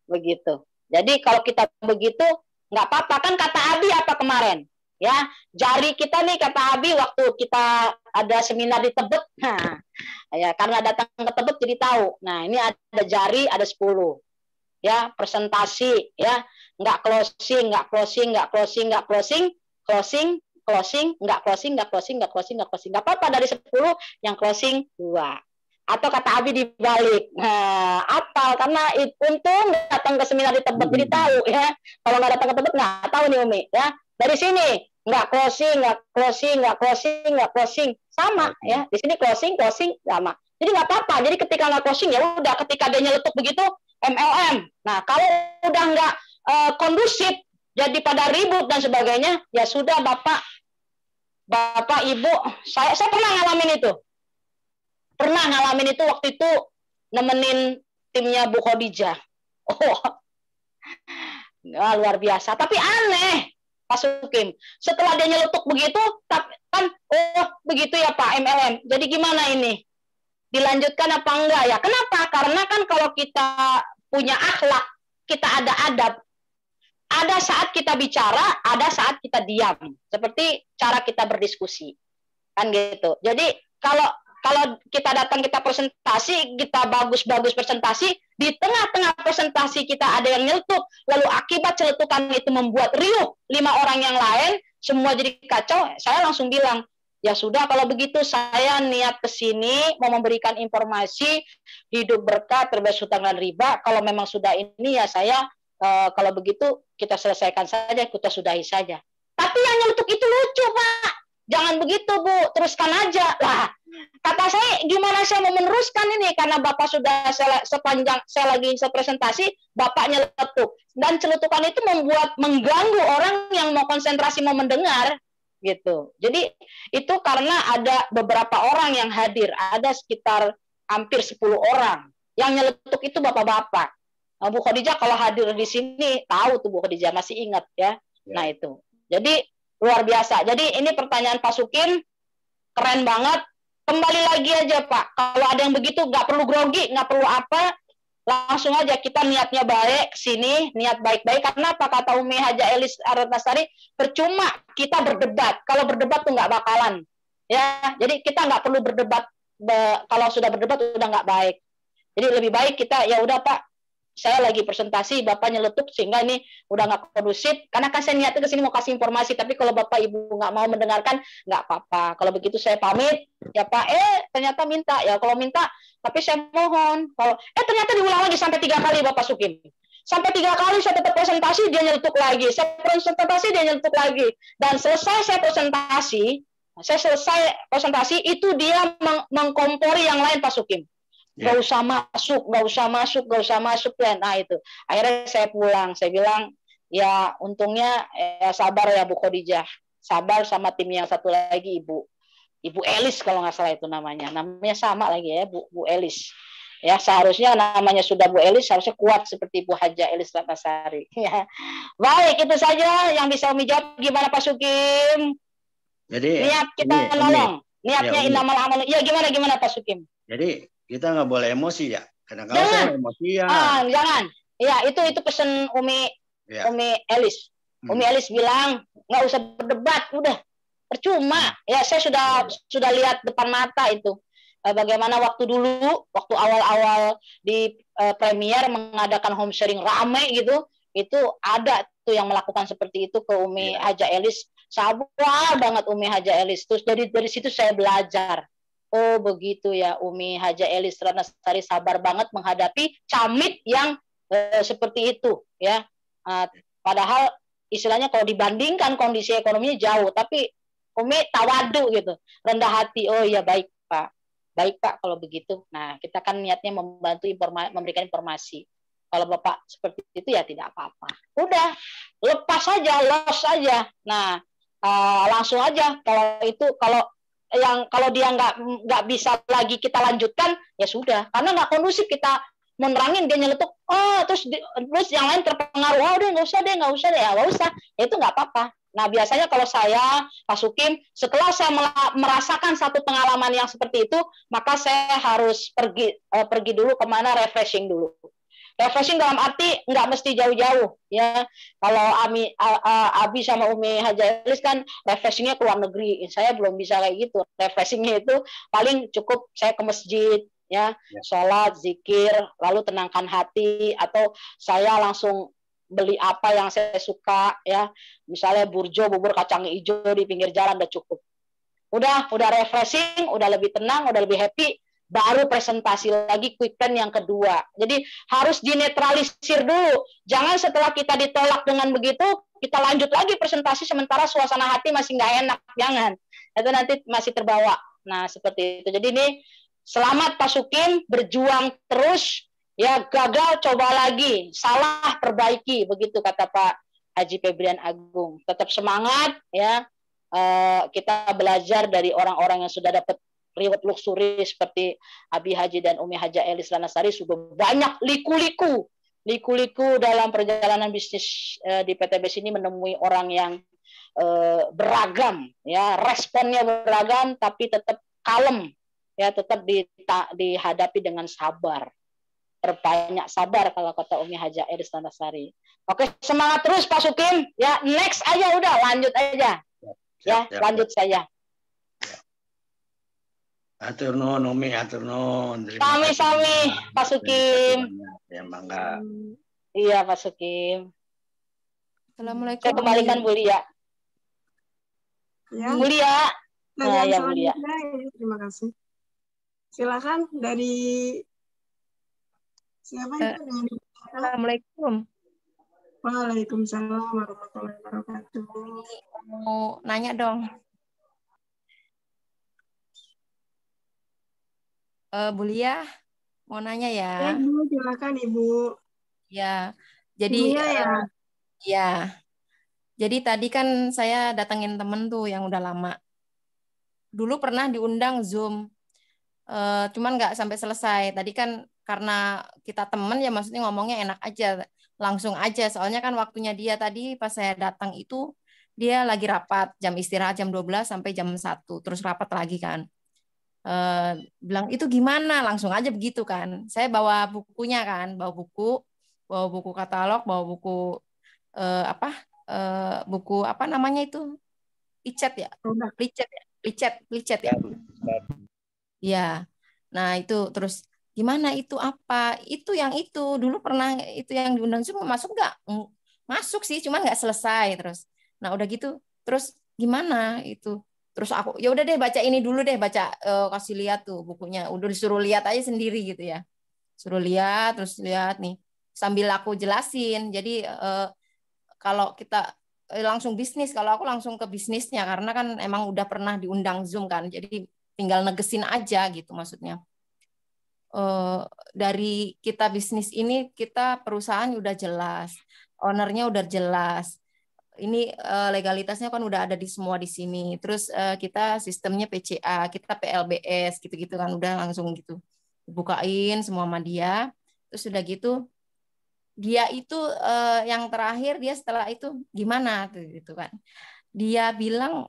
[SPEAKER 1] Begitu. Jadi kalau kita begitu, nggak apa-apa. Kan kata Abi apa kemarin? Ya, jari kita nih kata Abi waktu kita ada seminar di Tebet, nah, ya karena datang ke Tebet jadi tahu. Nah, ini ada jari ada 10. Ya, presentasi ya, nggak closing, nggak apa-apa, dari 10 yang closing 2. Atau kata Abi dibalik. Nah, apal karena untung datang ke seminar di Tebet jadi tahu ya. Kalau nggak datang ke Tebet nggak tahu nih Umi ya. Dari sini nggak closing sama ya. Di sini closing sama. Jadi nggak apa-apa. Jadi ketika nggak closing ya udah, ketika dia nyeletuk begitu MLM. Nah kalau udah nggak kondusif, jadi pada ribut dan sebagainya, ya sudah Bapak Ibu, saya pernah ngalamin itu. Pernah ngalamin itu waktu itu nemenin timnya Bu Khadijah. Oh, luar biasa. Tapi aneh, Pak Sukim. Setelah dia nyeletuk begitu, kan, oh begitu ya Pak MLM. Jadi gimana ini? Dilanjutkan apa enggak ya? Kenapa? Karena kan kalau kita punya akhlak, kita ada adab. Ada saat kita bicara, ada saat kita diam. Seperti cara kita berdiskusi. Kan gitu. Jadi kalau kita datang, kita presentasi, kita bagus-bagus presentasi, di tengah-tengah presentasi kita ada yang nyeletuk, lalu akibat celetukan itu membuat riuh 5 orang yang lain, semua jadi kacau, saya langsung bilang, ya sudah kalau begitu saya niat ke sini mau memberikan informasi hidup berkah, terbebas hutang dan riba. Kalau memang sudah ini ya saya kalau begitu kita selesaikan saja, kita sudahi saja. Tapi yang nyeletuk itu lucu, Pak. Jangan begitu, Bu. Teruskan aja. Lah, kata saya, gimana saya mau meneruskan ini? Karena Bapak sudah sepanjang saya lagi presentasi, Bapak nyeletuk. Dan celetukan itu mengganggu orang yang mau konsentrasi, mau mendengar. Gitu. Jadi, itu karena ada beberapa orang yang hadir. Ada sekitar hampir 10 orang. Yang nyeletuk itu Bapak-Bapak. Nah, Bu Khadijah kalau hadir di sini, tahu tuh Bu Khadijah, masih ingat ya. Nah, itu. Jadi, luar biasa. Jadi ini pertanyaan Pak Sukim, keren banget. Kembali lagi aja Pak, kalau ada yang begitu nggak perlu grogi, nggak perlu apa, langsung aja kita niatnya baik, sini niat baik-baik. Karena apa kata Umi Haja Elis Ratnasari, percuma kita berdebat. Kalau berdebat tuh nggak bakalan. Ya, jadi kita nggak perlu berdebat. Kalau sudah berdebat udah nggak baik. Jadi lebih baik kita ya udah Pak. Saya lagi presentasi, Bapak nyeletuk sehingga ini udah nggak kondusif. Karena kan saya niatnya ke sini mau kasih informasi, tapi kalau Bapak Ibu nggak mau mendengarkan, nggak apa-apa. Kalau begitu saya pamit, ya Pak. Ternyata minta ya. Kalau minta, tapi saya mohon. Kalau ternyata diulang lagi sampai 3 kali Bapak Sukim. Sampai 3 kali saya tetap presentasi, dia nyeletuk lagi. Saya presentasi, dia nyeletuk lagi. Dan selesai saya selesai presentasi itu dia mengkompori yang lain Pak Sukim. Gak usah masuk ya. Nah itu akhirnya saya pulang, saya bilang ya untungnya ya sabar ya Bu Khadijah, sabar sama tim yang satu lagi Ibu Elis kalau nggak salah itu namanya sama lagi ya Bu Elis ya, seharusnya namanya sudah Bu Elis harusnya kuat seperti Bu Haja Elis Ratnasari ya. Baik, itu saja yang bisa Umi jawab. Gimana Pak Sukim? Jadi niat kita menolong, niatnya innamal amalu. Ya gimana Pak Sukim?
[SPEAKER 5] Jadi kita nggak boleh emosi ya. Kadang-kadang saya emosi ya.
[SPEAKER 1] Jangan. Ya itu pesan Umi Elis. Umi Elis bilang nggak usah berdebat, udah percuma. Ya saya sudah lihat depan mata itu. Bagaimana waktu awal-awal di premier mengadakan home sharing rame gitu, itu ada tuh yang melakukan seperti itu ke Umi Haja Elis. Sabar banget Umi Haja Elis. Terus dari situ saya belajar. Oh begitu ya, Umi Haja Elis Ratnasari sabar banget menghadapi camit yang seperti itu ya. Padahal istilahnya kalau dibandingkan kondisi ekonominya jauh, tapi Umi tawadu gitu, rendah hati. Oh iya baik Pak kalau begitu. Nah kita kan niatnya membantu memberikan informasi. Kalau Bapak seperti itu ya tidak apa-apa. Udah lepas saja, los saja. Nah langsung aja kalau dia nggak bisa lagi kita lanjutkan ya sudah, karena nggak kondusif kita menerangin dia nyeletuk terus yang lain terpengaruh, udah nggak usah deh ya itu nggak apa-apa. Nah biasanya kalau saya Pak Sukim, setelah saya merasakan satu pengalaman yang seperti itu, maka saya harus pergi dulu kemana, refreshing dulu. Refreshing dalam arti nggak mesti jauh-jauh ya. Kalau Abi sama Umi Haja Elis kan refreshingnya ke luar negeri, saya belum bisa kayak gitu. Refreshingnya itu paling cukup saya ke masjid ya, sholat, zikir, lalu tenangkan hati, atau saya langsung beli apa yang saya suka ya, misalnya burjo, bubur kacang hijau di pinggir jalan udah cukup. Udah refreshing, udah lebih tenang, udah lebih happy. Baru presentasi lagi quick plan yang kedua. Jadi harus dinetralisir dulu. Jangan setelah kita ditolak dengan begitu, kita lanjut lagi presentasi sementara suasana hati masih nggak enak. Jangan. Itu nanti masih terbawa. Nah seperti itu. Jadi ini selamat Pak Sukim, berjuang terus. Ya gagal coba lagi, salah perbaiki. Begitu kata Pak Haji Febrian Agung. Tetap semangat ya. Kita belajar dari orang-orang yang sudah dapat reward luxury seperti Abi Haji dan Umi Haja Elis Lanasari. Sudah banyak liku-liku dalam perjalanan bisnis di PTBS ini, menemui orang yang beragam ya, responnya beragam tapi tetap kalem ya, tetap dihadapi dengan sabar. Perbanyak sabar kalau kata Umi Haja Elis Lanasari. Oke, semangat terus Pak Sukim ya. Next aja, udah lanjut aja. Ya, lanjut saya.
[SPEAKER 5] Atur nuhun Umi, atur nuhun.
[SPEAKER 1] Sami-sami Pak Sukim.
[SPEAKER 5] Ya, mangga.
[SPEAKER 1] Iya Pak Sukim.
[SPEAKER 6] Assalamualaikum.
[SPEAKER 1] Saya kembalikan Bu Lia.
[SPEAKER 3] Ya.
[SPEAKER 1] Bu Lia. Nah, ya Bu Lia.
[SPEAKER 3] Terima kasih. Silakan dari siapa itu?
[SPEAKER 6] Assalamualaikum.
[SPEAKER 3] Waalaikumsalam warahmatullahi wabarakatuh.
[SPEAKER 6] Mau nanya dong. Bu Lia, mau nanya ya.
[SPEAKER 3] Ya, Ibu, silakan Ibu.
[SPEAKER 6] Ya, jadi ya. Jadi tadi kan saya datengin temen tuh yang udah lama. Dulu pernah diundang Zoom, cuman nggak sampai selesai. Tadi kan karena kita temen ya, maksudnya ngomongnya enak aja, langsung aja. Soalnya kan waktunya dia tadi pas saya datang itu dia lagi rapat, jam istirahat jam 12 sampai jam 1, terus rapat lagi kan. Bilang itu gimana, langsung aja begitu kan. Saya bawa bukunya kan, bawa buku katalog, bawa buku buku apa namanya itu, licet ya, licet ya. Ya, nah itu terus gimana itu apa? Itu yang itu dulu pernah itu yang diundang Zoom, masuk nggak? Masuk sih, cuman nggak selesai terus. Nah udah gitu, terus gimana itu? Terus aku ya udah deh baca ini dulu deh, baca kasih lihat tuh bukunya. Udah disuruh lihat aja sendiri gitu ya. Suruh lihat, terus lihat nih sambil aku jelasin. Jadi kalau kita langsung bisnis, kalau aku langsung ke bisnisnya karena kan emang udah pernah diundang Zoom kan. Jadi tinggal negesin aja gitu maksudnya. Dari kita bisnis ini, kita perusahaan udah jelas, ownernya udah jelas. Ini legalitasnya kan udah ada di semua di sini. Terus kita sistemnya PCA, kita PLBS gitu-gitu kan, udah langsung gitu bukain semua sama dia. Terus udah gitu dia itu yang terakhir, dia setelah itu gimana gitu kan. Dia bilang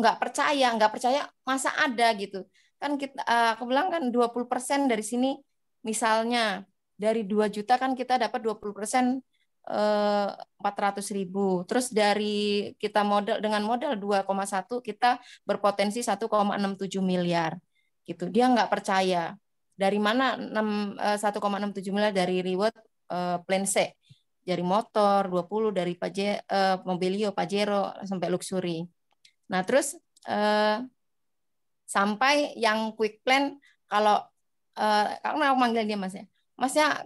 [SPEAKER 6] nggak percaya masa ada gitu. Kan kita aku bilang kan 20% dari sini, misalnya dari 2 juta kan kita dapat 20%, 400.000. Terus dari kita modal dengan modal 2,1 kita berpotensi 1,67 miliar gitu. Dia nggak percaya. Dari mana 1,67 miliar? Dari reward plan C, dari motor 20, dari Mobilio, Pajero sampai luxury. Nah terus sampai yang quick plan, kalau karena aku manggil dia Mas ya, Masnya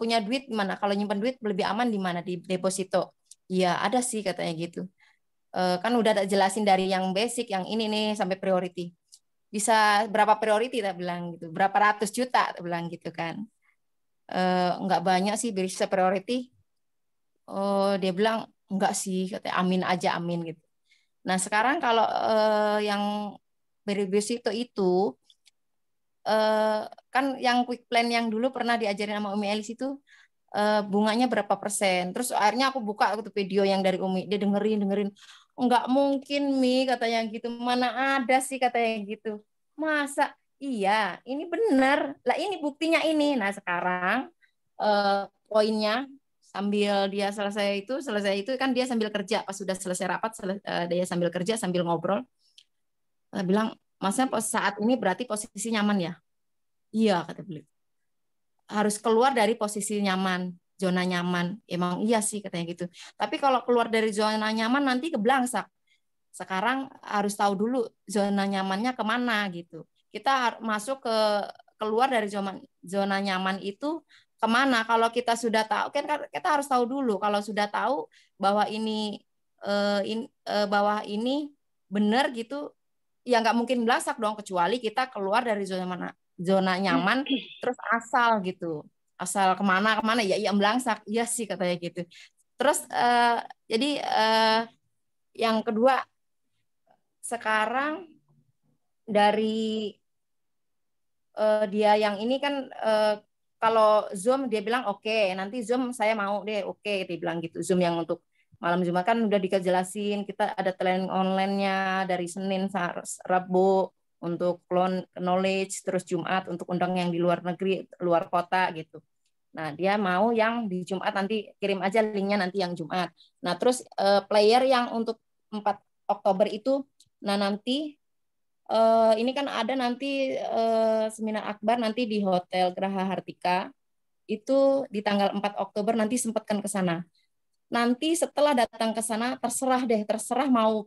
[SPEAKER 6] punya duit mana? Kalau nyimpan duit lebih aman di mana? Di deposito. Iya ada sih katanya gitu. Kan udah jelasin dari yang basic, yang ini nih sampai priority. Bisa berapa priority? Tak bilang gitu. Berapa ratus juta? Tak bilang gitu kan. Enggak banyak sih bisa priority. Dia bilang enggak sih, katanya amin aja, amin gitu. Nah sekarang kalau yang deposito itu kan yang quick plan yang dulu pernah diajarin sama Umi Elis itu bunganya berapa persen. Terus akhirnya aku buka tuh video yang dari Umi, dia dengerin. Enggak mungkin Mi katanya gitu, mana ada sih katanya gitu. Masa iya, ini benar. Lah ini buktinya ini. Nah sekarang poinnya sambil dia selesai itu kan dia sambil kerja, pas sudah selesai rapat dia sambil kerja sambil ngobrol. Bilang, Masnya saat ini berarti posisi nyaman ya? Iya, kata beliau. Harus keluar dari posisi nyaman, zona nyaman. Emang iya sih katanya gitu. Tapi kalau keluar dari zona nyaman nanti keblangsak. Sekarang harus tahu dulu zona nyamannya kemana gitu. Kita masuk keluar dari zona nyaman itu kemana? Kalau kita sudah tahu, kan kita harus tahu dulu. Kalau sudah tahu bahwa ini benar gitu, ya nggak mungkin belasak dong, kecuali kita keluar dari zona nyaman terus asal gitu, asal kemana ya belangsak. Iya sih katanya gitu. Terus jadi yang kedua, sekarang dari dia yang ini kan kalau Zoom dia bilang oke, nanti Zoom saya mau deh, oke, dia bilang gitu. Zoom yang untuk malam Jumat kan udah dijelasin, kita ada training online-nya dari Senin sampai Rabu untuk knowledge, terus Jumat untuk undang yang di luar negeri, luar kota gitu. Nah, dia mau yang di Jumat, nanti kirim aja linknya nanti yang Jumat. Nah, terus player yang untuk 4 Oktober itu, nah nanti ini kan ada nanti seminar akbar nanti di Hotel Geraha Hartika, itu di tanggal 4 Oktober nanti sempatkan ke sana. Nanti setelah datang ke sana terserah mau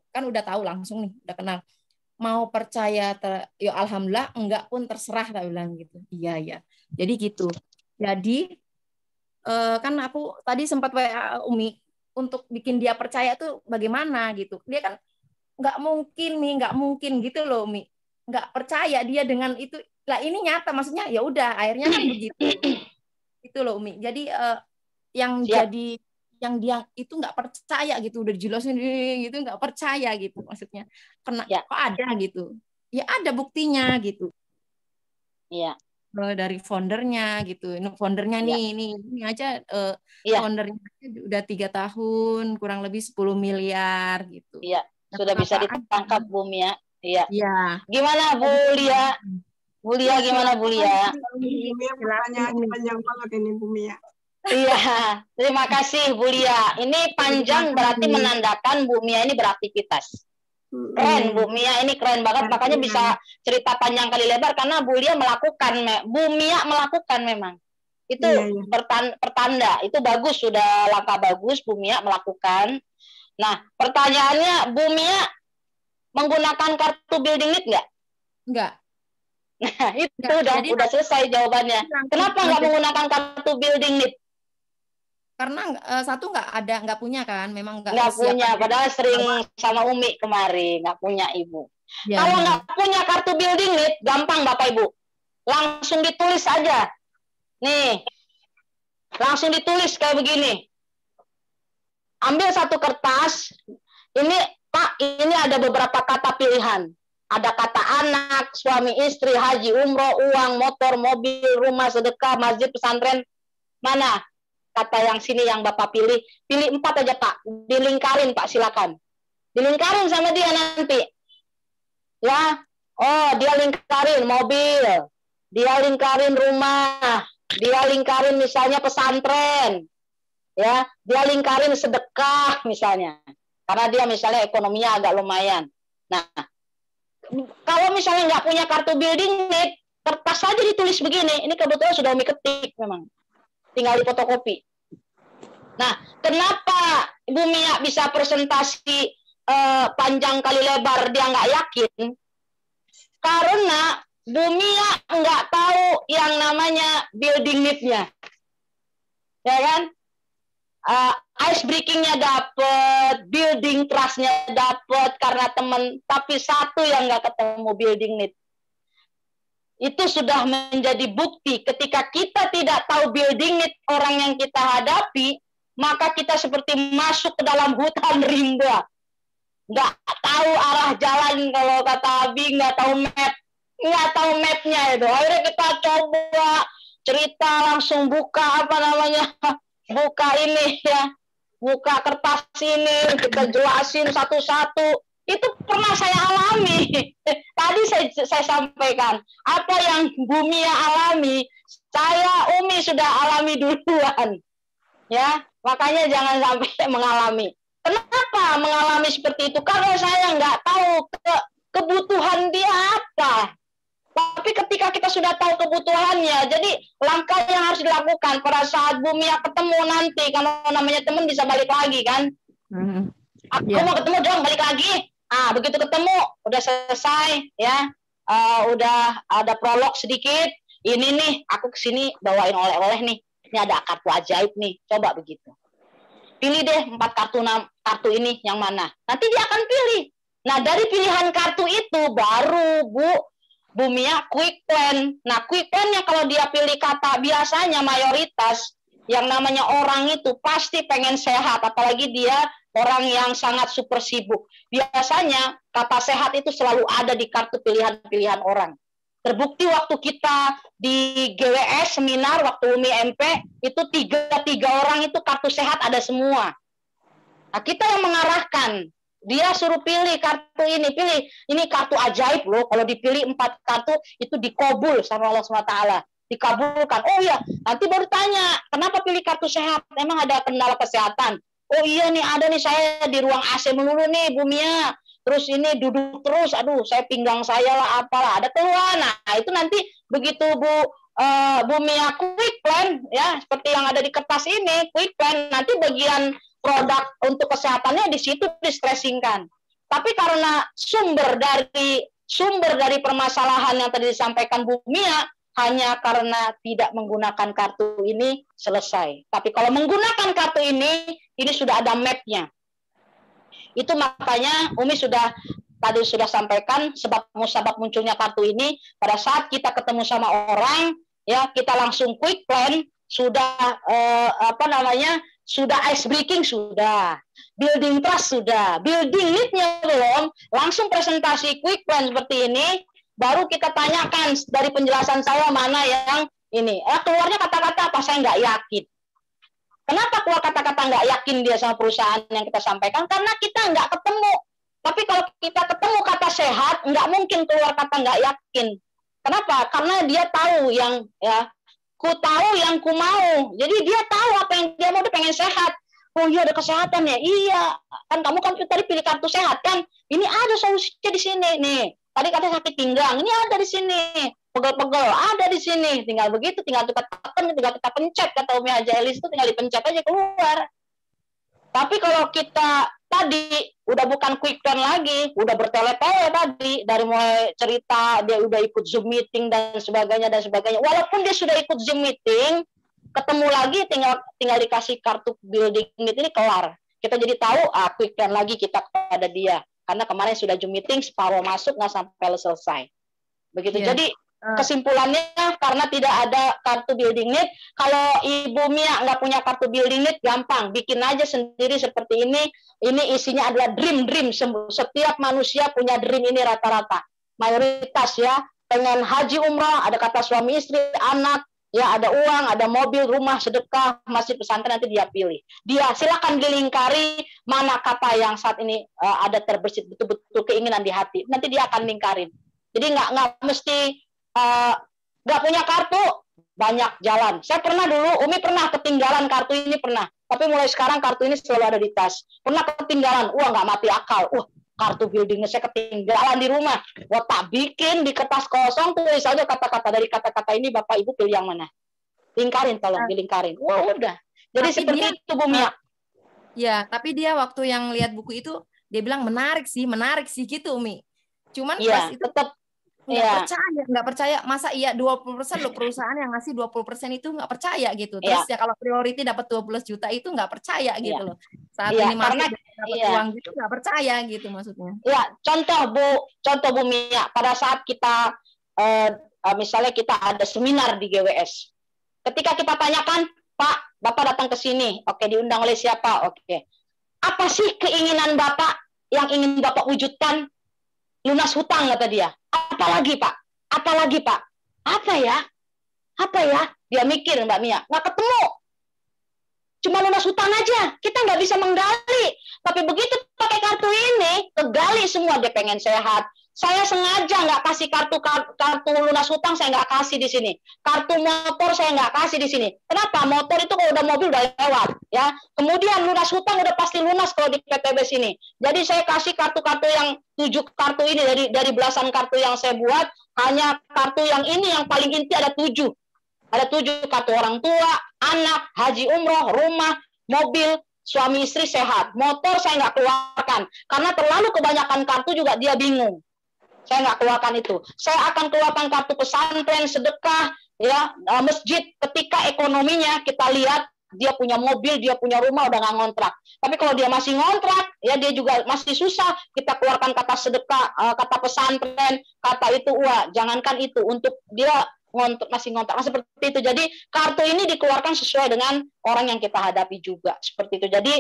[SPEAKER 6] kan udah tahu langsung nih, udah kenal. Mau percaya ya alhamdulillah, enggak pun terserah, tak bilang gitu. Iya. Jadi gitu. Jadi kan aku tadi sempat WA Umi untuk bikin dia percaya tuh bagaimana gitu. Dia kan nggak mungkin gitu loh Umi. Nggak percaya dia dengan itu. Lah ini nyata, maksudnya ya udah akhirnya kan begitu. Itu loh Umi. Jadi yang
[SPEAKER 1] Siap.
[SPEAKER 6] jadi yang dia itu nggak percaya gitu, udah dijelasin gitu nggak percaya gitu, maksudnya kena
[SPEAKER 1] Ya.
[SPEAKER 6] kok ada gitu, ya ada buktinya gitu.
[SPEAKER 1] Iya.
[SPEAKER 6] Dari foundernya gitu, ini foundernya
[SPEAKER 1] Ya.
[SPEAKER 6] ini aja
[SPEAKER 1] Iya.
[SPEAKER 6] foundernya udah 3 tahun kurang lebih 10 miliar gitu.
[SPEAKER 1] Iya, sudah bisa ditangkap Bu Mia. Iya.
[SPEAKER 6] Iya.
[SPEAKER 1] Gimana Bu Lia? Bu Lia gimana Bu Lia?
[SPEAKER 3] Bu Mia pertanyaannya panjang banget ini Bu Mia.
[SPEAKER 1] Iya, terima kasih Bu Lia. Ini panjang berarti menandakan Bu Mia ini beraktivitas. Keren Bu Mia, ini keren banget. Makanya bisa cerita panjang kali lebar karena Bu Lia melakukan, Bu Mia melakukan memang. Itu pertanda, itu bagus, sudah langkah bagus Bu Mia melakukan. Nah, pertanyaannya Bu Mia menggunakan kartu building need nggak?
[SPEAKER 6] Enggak.
[SPEAKER 1] Nah, itu udah selesai jawabannya. Kenapa nggak menggunakan kartu building need?
[SPEAKER 6] Karena satu nggak punya kan, memang
[SPEAKER 1] nggak punya, padahal sering sama Umi kemarin nggak punya Ibu. Ya, kalau nggak punya kartu building need, gampang Bapak Ibu, langsung ditulis aja. Nih, langsung ditulis kayak begini. Ambil satu kertas, ini Pak, ini ada beberapa kata pilihan. Ada kata anak, suami istri, haji, umroh, uang, motor, mobil, rumah, sedekah, masjid, pesantren, mana? Kata yang sini yang Bapak pilih 4 aja Pak, dilingkarin Pak, silakan. Dilingkarin sama dia nanti. Ya, oh dia lingkarin mobil, dia lingkarin rumah, dia lingkarin misalnya pesantren, ya, dia lingkarin sedekah misalnya, karena dia misalnya ekonominya agak lumayan. Nah, kalau misalnya nggak punya kartu building need, kertas saja ditulis begini. Ini kebetulan sudah Umi ketik memang. Tinggal difotokopi. Nah, kenapa Bu Mia bisa presentasi panjang kali lebar dia nggak yakin? Karena Bu Mia nggak tahu yang namanya building need-nya. Ya kan? Ice breaking-nya dapet, building trust-nya dapet karena teman, tapi satu yang nggak ketemu, building need. Itu sudah menjadi bukti ketika kita tidak tahu building need orang yang kita hadapi, maka kita seperti masuk ke dalam hutan rimba. Nggak tahu arah jalan, kalau kata Abi, nggak tahu map-nya itu. Akhirnya kita coba cerita, langsung buka buka ini ya, buka kertas ini, kita jelasin satu-satu. Itu pernah saya alami. Tadi saya sampaikan apa yang Bu Mia alami, saya Umi sudah alami duluan. Ya, makanya jangan sampai mengalami. Kenapa mengalami seperti itu? Karena saya nggak tahu kebutuhan dia apa. Tapi ketika kita sudah tahu kebutuhannya, jadi langkah yang harus dilakukan pada saat Bu Mia ketemu nanti, kalau namanya teman bisa balik lagi kan? Aku mau ketemu dong, balik lagi. Begitu ketemu, udah selesai ya, udah ada prolog sedikit. Ini nih, aku kesini bawain oleh-oleh nih. Ini ada kartu ajaib nih, coba begitu. Pilih deh 4 kartu ini yang mana. Nanti dia akan pilih. Nah dari pilihan kartu itu baru Bu Mia quick plan. Nah quick plan-nya kalau dia pilih kata biasanya mayoritas yang namanya orang itu pasti pengen sehat, apalagi dia orang yang sangat super sibuk. Biasanya kata sehat itu selalu ada di kartu pilihan-pilihan orang. Terbukti waktu kita di GWS seminar, waktu Umi MP, itu tiga orang itu kartu sehat ada semua. Nah, kita yang mengarahkan. Dia suruh pilih kartu ini, pilih. Ini kartu ajaib loh. Kalau dipilih 4 kartu, itu dikabul sama Allah SWT. Dikabulkan. Oh iya, nanti baru tanya, kenapa pilih kartu sehat? Emang ada kendala kesehatan? Oh iya nih, ada nih, saya di ruang AC melulu nih, Bu Mia. Terus ini duduk terus, aduh, saya pinggang saya lah, apalah, ada keluhan. Nah, itu nanti begitu Bu Mia quick plan, ya, seperti yang ada di kertas ini, quick plan, nanti bagian produk untuk kesehatannya di situ distressingkan. Tapi karena sumber dari permasalahan yang tadi disampaikan Bu Mia hanya karena tidak menggunakan kartu ini selesai. Tapi kalau menggunakan kartu ini sudah ada map-nya. Itu makanya Umi tadi sudah sampaikan sebab musabab munculnya kartu ini pada saat kita ketemu sama orang, ya kita langsung quick plan, sudah sudah ice breaking, sudah building trust, sudah building need-nya belum, langsung presentasi quick plan seperti ini, baru kita tanyakan dari penjelasan saya mana yang ini. Keluarnya kata-kata apa, saya nggak yakin. Kenapa keluar kata-kata nggak yakin dia sama perusahaan yang kita sampaikan? Karena kita nggak ketemu. Tapi kalau kita ketemu kata sehat, nggak mungkin keluar kata nggak yakin. Kenapa? Karena dia tahu yang ku tahu yang ku mau. Jadi dia tahu apa yang dia mau, dia pengen sehat. Oh iya, ada kesehatan ya. Iya, kan kamu kan tadi pilih kartu sehat kan. Ini ada solusinya di sini nih. Tadi katanya sakit pinggang, ini ada di sini. Pegel-pegel ada di sini. Tinggal begitu, tinggal kita tekan, tinggal kita pencet, kata Umi Haja Elis itu tinggal dipencet aja keluar. Tapi kalau kita tadi udah bukan quick plan lagi, udah bertele-tele tadi, dari mulai cerita dia udah ikut Zoom meeting dan sebagainya. Walaupun dia sudah ikut Zoom meeting, ketemu lagi tinggal dikasih kartu building need ini kelar. Kita jadi tahu quick plan lagi kita kepada dia. Karena kemarin sudah Zoom meeting, separuh masuk nggak sampai selesai. Begitu. Yeah. Jadi kesimpulannya karena tidak ada kartu building need, kalau Ibu Mia nggak punya kartu building need, gampang, bikin aja sendiri seperti ini. Ini isinya adalah dream. Setiap manusia punya dream ini rata-rata. Mayoritas ya, pengen haji umrah, ada kata suami istri, anak, ya ada uang, ada mobil, rumah, sedekah, masjid, pesantren, nanti dia pilih. Dia silakan dilingkari mana kata yang saat ini ada terbersit betul-betul keinginan di hati. Nanti dia akan lingkarin. Jadi nggak mesti nggak punya kartu, banyak jalan. Saya pernah dulu, Umi pernah ketinggalan kartu ini, pernah. Tapi mulai sekarang kartu ini selalu ada di tas. Pernah ketinggalan, nggak mati akal. Kartu buildingnya saya ketinggalan di rumah. Tak bikin di kertas kosong, tulis aja kata-kata. Dari kata-kata ini Bapak Ibu pilih yang mana. Lingkarin, tolong dilingkarin. Udah. Jadi tapi seperti itu Bu Mia.
[SPEAKER 6] Ya, tapi dia waktu yang lihat buku itu, dia bilang menarik sih gitu Umi. Cuman pas itu tetap nggak percaya, masa iya 20% loh perusahaan yang ngasih 20% itu nggak percaya gitu. Terus ya kalau priority dapat 12 juta itu nggak percaya gitu loh. Saat ini masih dapat uang gitu nggak percaya gitu maksudnya. Iya,
[SPEAKER 1] contoh Bu Mia, pada saat kita misalnya kita ada seminar di GWS. Ketika kita tanyakan, Pak, Bapak datang ke sini. Oke, diundang oleh siapa? Oke. Apa sih keinginan Bapak yang ingin Bapak wujudkan? Lunas hutang, kata dia. Apalagi Pak? Apa ya? Dia mikir Mbak Mia, nggak ketemu. Cuma lunas hutang aja, kita nggak bisa menggali. Tapi begitu pakai kartu ini, kegali semua. Dia pengen sehat. Saya sengaja nggak kasih kartu lunas hutang, saya nggak kasih di sini. Kartu motor saya nggak kasih di sini. Kenapa? Motor itu kalau udah mobil udah lewat, ya. Kemudian lunas hutang udah pasti lunas kalau di PTB sini. Jadi saya kasih kartu-kartu yang 7 kartu ini dari belasan kartu yang saya buat, hanya kartu yang ini yang paling inti ada 7. Ada 7 kartu orang tua, anak, haji umroh, rumah, mobil, suami istri sehat. Motor saya nggak keluarkan karena terlalu kebanyakan kartu juga dia bingung. Saya nggak keluarkan itu. Saya akan keluarkan kartu pesantren, sedekah, ya, masjid. Ketika ekonominya kita lihat dia punya mobil, dia punya rumah, udah nggak ngontrak. Tapi kalau dia masih ngontrak, ya dia juga masih susah. Kita keluarkan kata sedekah, kata pesantren, kata itu, jangankan itu. Untuk dia masih ngontak. Nah, seperti itu. Jadi kartu ini dikeluarkan sesuai dengan orang yang kita hadapi juga. Seperti itu. Jadi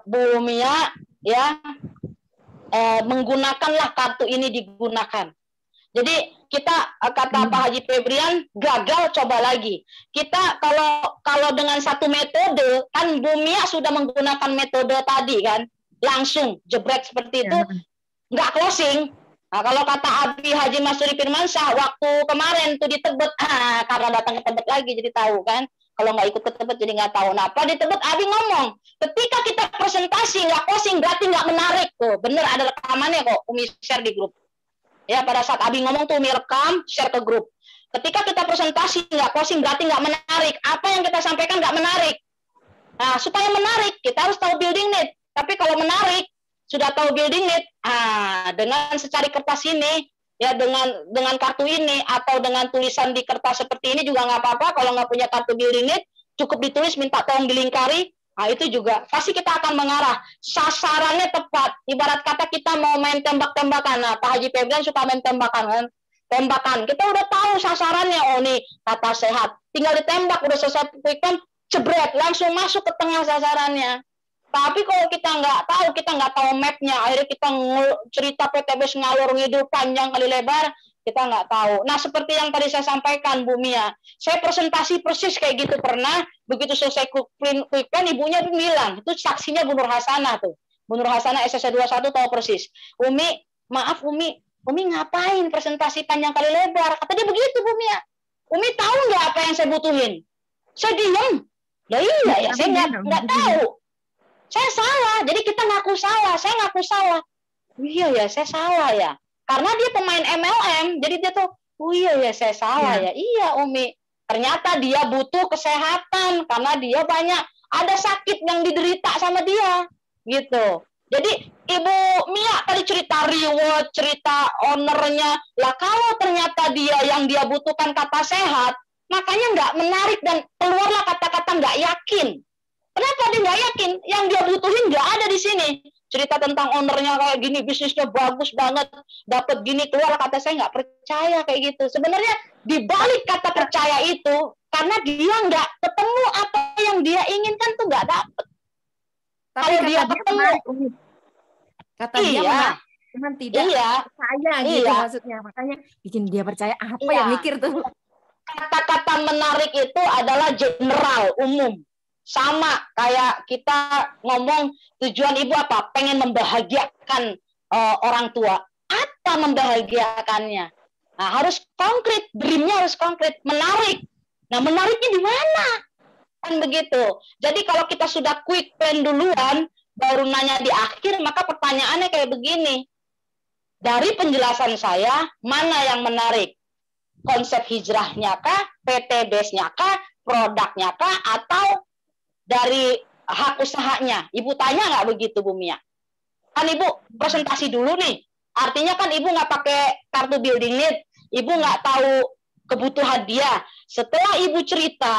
[SPEAKER 1] Bu Mia ya menggunakanlah kartu ini digunakan. Jadi kita kata Pak Haji Febrian gagal coba lagi. Kita kalau dengan satu metode kan Bu Mia sudah menggunakan metode tadi kan langsung jebret seperti itu nggak closing. Nah, kalau kata Abi Haji Masuri Firmansyah waktu kemarin tuh di Tebet karena datang ke Tebet lagi jadi tahu kan. Kalau nggak ikut ke Tebet jadi nggak tahu. Nah, apa di Tebet Abi ngomong ketika kita presentasi nggak closing berarti nggak menarik tuh. Bener ada rekamannya kok Umi share di grup. Ya, pada saat Abi ngomong tuh Umi rekam, share ke grup. Ketika kita presentasi nggak closing berarti nggak menarik. Apa yang kita sampaikan nggak menarik. Nah, supaya menarik kita harus tahu building need. Tapi kalau menarik sudah tahu building need, dengan secari kertas ini, ya dengan kartu ini atau dengan tulisan di kertas seperti ini juga nggak apa-apa. Kalau nggak punya kartu building need, cukup ditulis minta tolong dilingkari. Nah, itu juga pasti kita akan mengarah. Sasarannya tepat. Ibarat kata kita mau main tembak-tembakan. Nah, Pak Haji Febrian suka main tembakan kan? Tembakan. Kita udah tahu sasarannya. Oh, nih kata sehat. Tinggal ditembak udah selesai quick plan, jebret langsung masuk ke tengah sasarannya. Tapi kalau kita nggak tahu mapnya, akhirnya kita cerita PTBS ngalur ngidul panjang kali lebar, kita nggak tahu. Nah, seperti yang tadi saya sampaikan, Bu Mia, saya presentasi persis kayak gitu pernah. Begitu selesai quick plan, ibunya bilang, itu saksinya Bu Nur Hasanah tuh. Bu Nur Hasanah SSC 21 tahu persis. Umi, maaf Umi ngapain presentasi panjang kali lebar? Kata dia begitu, Bu Mia. Umi tahu nggak apa yang saya butuhin? Saya diam. Ya iya ya, saya nggak tahu. Saya salah, jadi kita ngaku salah. Saya ngaku salah. Iya ya, saya salah ya. Karena dia pemain MLM, jadi dia tuh, oh iya ya, saya salah ya. Iya Umi, ternyata dia butuh kesehatan karena dia banyak ada sakit yang diderita sama dia, gitu. Jadi Ibu Mia tadi cerita reward, cerita ownernya. Lah kalau ternyata dia yang dia butuhkan kata sehat, makanya nggak menarik dan keluarlah kata-kata nggak yakin. Kenapa dia nggak yakin? Yang dia butuhin nggak ada di sini. Cerita tentang ownernya kayak gini, bisnisnya bagus banget, dapat gini, keluar kata saya nggak percaya kayak gitu. Sebenarnya di balik kata percaya itu, karena dia nggak ketemu apa yang dia inginkan tuh nggak dapet. Kalau dia ketemu,
[SPEAKER 6] kata dia cuman tidak percaya gitu maksudnya. Makanya bikin dia percaya apa yang mikir tuh.
[SPEAKER 1] Kata-kata menarik itu adalah general, umum. Sama kayak kita ngomong tujuan ibu apa? Pengen membahagiakan orang tua. Apa membahagiakannya? Nah, harus konkret, dreamnya harus konkret, menarik. Nah, menariknya di mana? Kan begitu. Jadi kalau kita sudah quick plan duluan, baru nanya di akhir, maka pertanyaannya kayak begini. Dari penjelasan saya, mana yang menarik? Konsep hijrahnya kah? PTBS-nya kah? Produknya kah? Atau dari hak usahanya? Ibu tanya nggak begitu, Bu Mia? Kan Ibu presentasi dulu nih. Artinya kan Ibu nggak pakai kartu building need. Ibu nggak tahu kebutuhan dia. Setelah Ibu cerita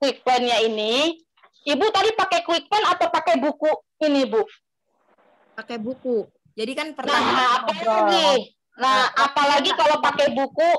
[SPEAKER 1] quick plan-nya ini, Ibu tadi pakai quick plan atau pakai buku ini, Bu?
[SPEAKER 6] Pakai buku. Jadi kan
[SPEAKER 1] apalagi kalau pakai buku,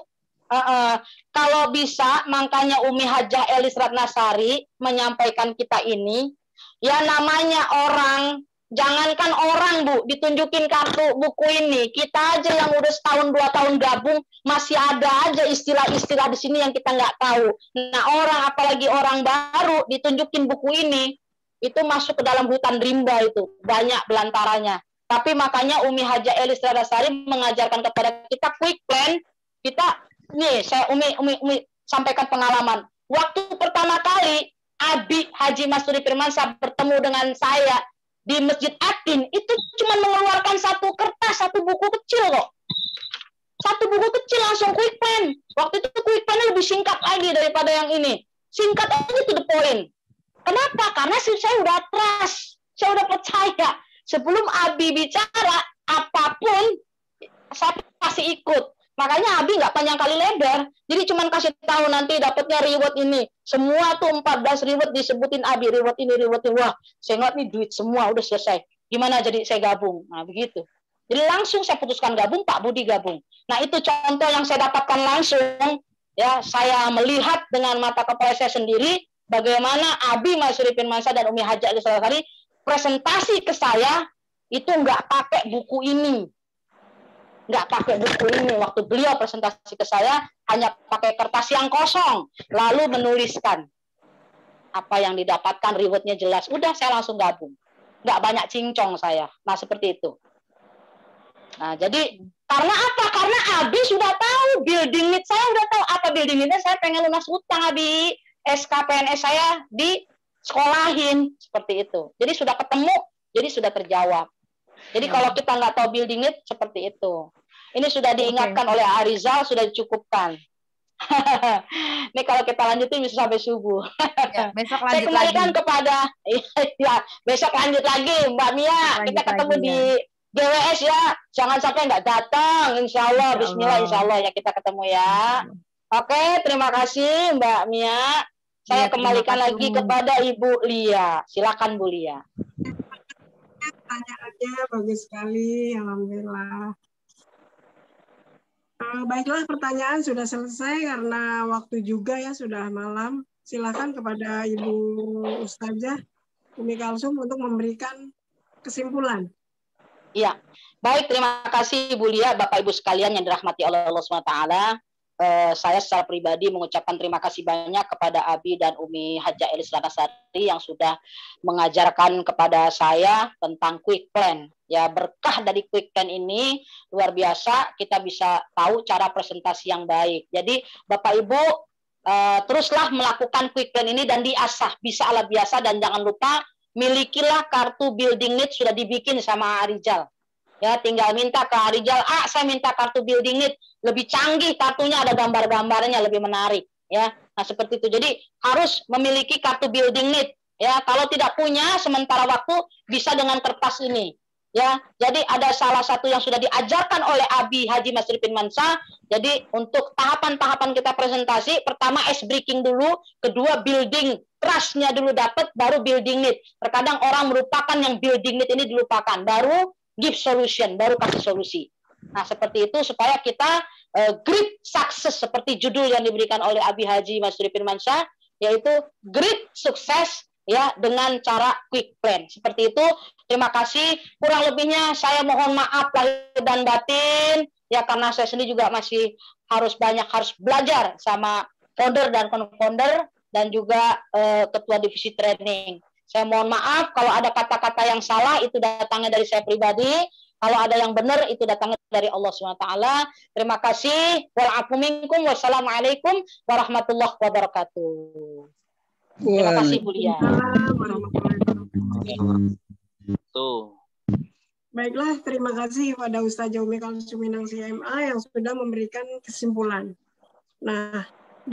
[SPEAKER 1] kalau bisa, makanya Umi Hajah Elis Ratnasari menyampaikan kita ini, ya namanya orang, jangankan orang Bu, ditunjukin kartu buku ini, kita aja yang udah setahun 2 tahun gabung, masih ada aja istilah-istilah di sini yang kita nggak tahu. Nah orang, apalagi orang baru, ditunjukin buku ini, itu masuk ke dalam hutan rimba itu, banyak belantaranya. Tapi makanya Umi Hajah Elis Ratnasari mengajarkan kepada kita quick plan, kita nih, saya Umi sampaikan pengalaman. Waktu pertama kali Abi Haji Masuri Firmansyah bertemu dengan saya di Masjid Atin, itu cuma mengeluarkan satu kertas, satu buku kecil kok. Satu buku kecil langsung quick plan. Waktu itu quick plan lebih singkat lagi daripada yang ini. Singkat aja to the point. Kenapa? Karena saya udah trust, saya udah percaya. Sebelum Abi bicara apapun, saya pasti ikut. Makanya Abi nggak panjang kali lebar. Jadi cuma kasih tahu nanti dapatnya reward ini. Semua tuh 14 reward disebutin Abi. Reward ini, reward ini. Wah, saya nggak nih duit semua udah selesai. Gimana jadi saya gabung? Nah, begitu. Jadi langsung saya putuskan gabung, Pak Budi gabung. Nah itu contoh yang saya dapatkan langsung, ya saya melihat dengan mata kepala saya sendiri bagaimana Abi Masyuri Firmansyah dan Umi Hajah Elisari presentasi ke saya itu nggak pakai buku ini. Nggak pakai buku ini. Waktu beliau presentasi ke saya, hanya pakai kertas yang kosong. Lalu menuliskan apa yang didapatkan, rewardnya jelas. Udah, saya langsung gabung. Nggak banyak cincong saya. Nah, seperti itu. Nah, jadi, karena apa? Karena Abi sudah tahu building need. Saya udah tahu apa building need-nya. Saya pengen lunas utang, Abi. SKPNS saya disekolahin. Seperti itu. Jadi, sudah ketemu. Jadi, sudah terjawab. Jadi kalau kita nggak tahu building need, seperti itu. Ini sudah diingatkan oleh Arizal, sudah dicukupkan. Ini kalau kita lanjutin bisa sampai subuh.
[SPEAKER 6] Ya, besok
[SPEAKER 1] Saya
[SPEAKER 6] lanjut
[SPEAKER 1] kembalikan
[SPEAKER 6] lagi.
[SPEAKER 1] kepada, ya, besok lanjut lagi, Mbak Mia.
[SPEAKER 6] Lanjut
[SPEAKER 1] Kita ketemu
[SPEAKER 6] lagi,
[SPEAKER 1] di GWS ya. Jangan sampai nggak datang. Insya Allah, Bismillah, Insya Allah ya kita ketemu ya. Oke, terima kasih Mbak Mia. Saya
[SPEAKER 6] Iya, terima
[SPEAKER 1] kembalikan
[SPEAKER 6] kasih,
[SPEAKER 1] lagi
[SPEAKER 6] Umi.
[SPEAKER 1] kepada Ibu Lia. Silakan Bu Lia.
[SPEAKER 3] Pertanyaannya bagus sekali, alhamdulillah. Baiklah, pertanyaan sudah selesai karena waktu juga ya sudah malam. Silakan kepada Ibu Ustazah Umi Kalsum untuk memberikan kesimpulan.
[SPEAKER 1] Iya, baik, terima kasih Bu Lia, Bapak Ibu sekalian yang dirahmati oleh Allah SWT. Saya secara pribadi mengucapkan terima kasih banyak kepada Abi dan Umi Hajah Elis Lanasari yang sudah mengajarkan kepada saya tentang quick plan. Ya, berkah dari quick plan ini luar biasa, kita bisa tahu cara presentasi yang baik. Jadi Bapak Ibu teruslah melakukan quick plan ini dan diasah, bisa ala biasa, dan jangan lupa milikilah kartu building need, sudah dibikin sama Arizal. Ya, tinggal minta ke Arizal, saya minta kartu building need, lebih canggih kartunya, ada gambar-gambarnya, lebih menarik. Ya, nah seperti itu. Jadi harus memiliki kartu building need. Ya, kalau tidak punya sementara waktu bisa dengan kertas ini. Ya, jadi ada salah satu yang sudah diajarkan oleh Abi Haji Masyuri Firmansyah. Jadi untuk tahapan-tahapan kita presentasi, pertama ice breaking dulu, kedua building trust-nya dulu dapat, baru building need. Terkadang orang merupakan yang building need ini dilupakan, baru give solution, baru kasih solusi. Nah, seperti itu supaya kita great success, seperti judul yang diberikan oleh Abi Haji Masyuri Firmansyah, yaitu great success ya dengan cara quick plan. Seperti itu. Terima kasih. Kurang lebihnya saya mohon maaf lahir dan batin ya, karena saya sendiri juga masih harus belajar sama founder dan co-founder dan juga ketua divisi training. Saya mohon maaf kalau ada kata-kata yang salah, itu datangnya dari saya pribadi. Kalau ada yang benar, itu datangnya dari Allah SWT. Terima kasih. Wa'alaikum minkum. Wassalamualaikum warahmatullahi wabarakatuh. Terima kasih, Bu Lia.
[SPEAKER 3] Baiklah, terima kasih kepada Ustazah Umi Kalsum Minang CMA yang sudah memberikan kesimpulan. Nah,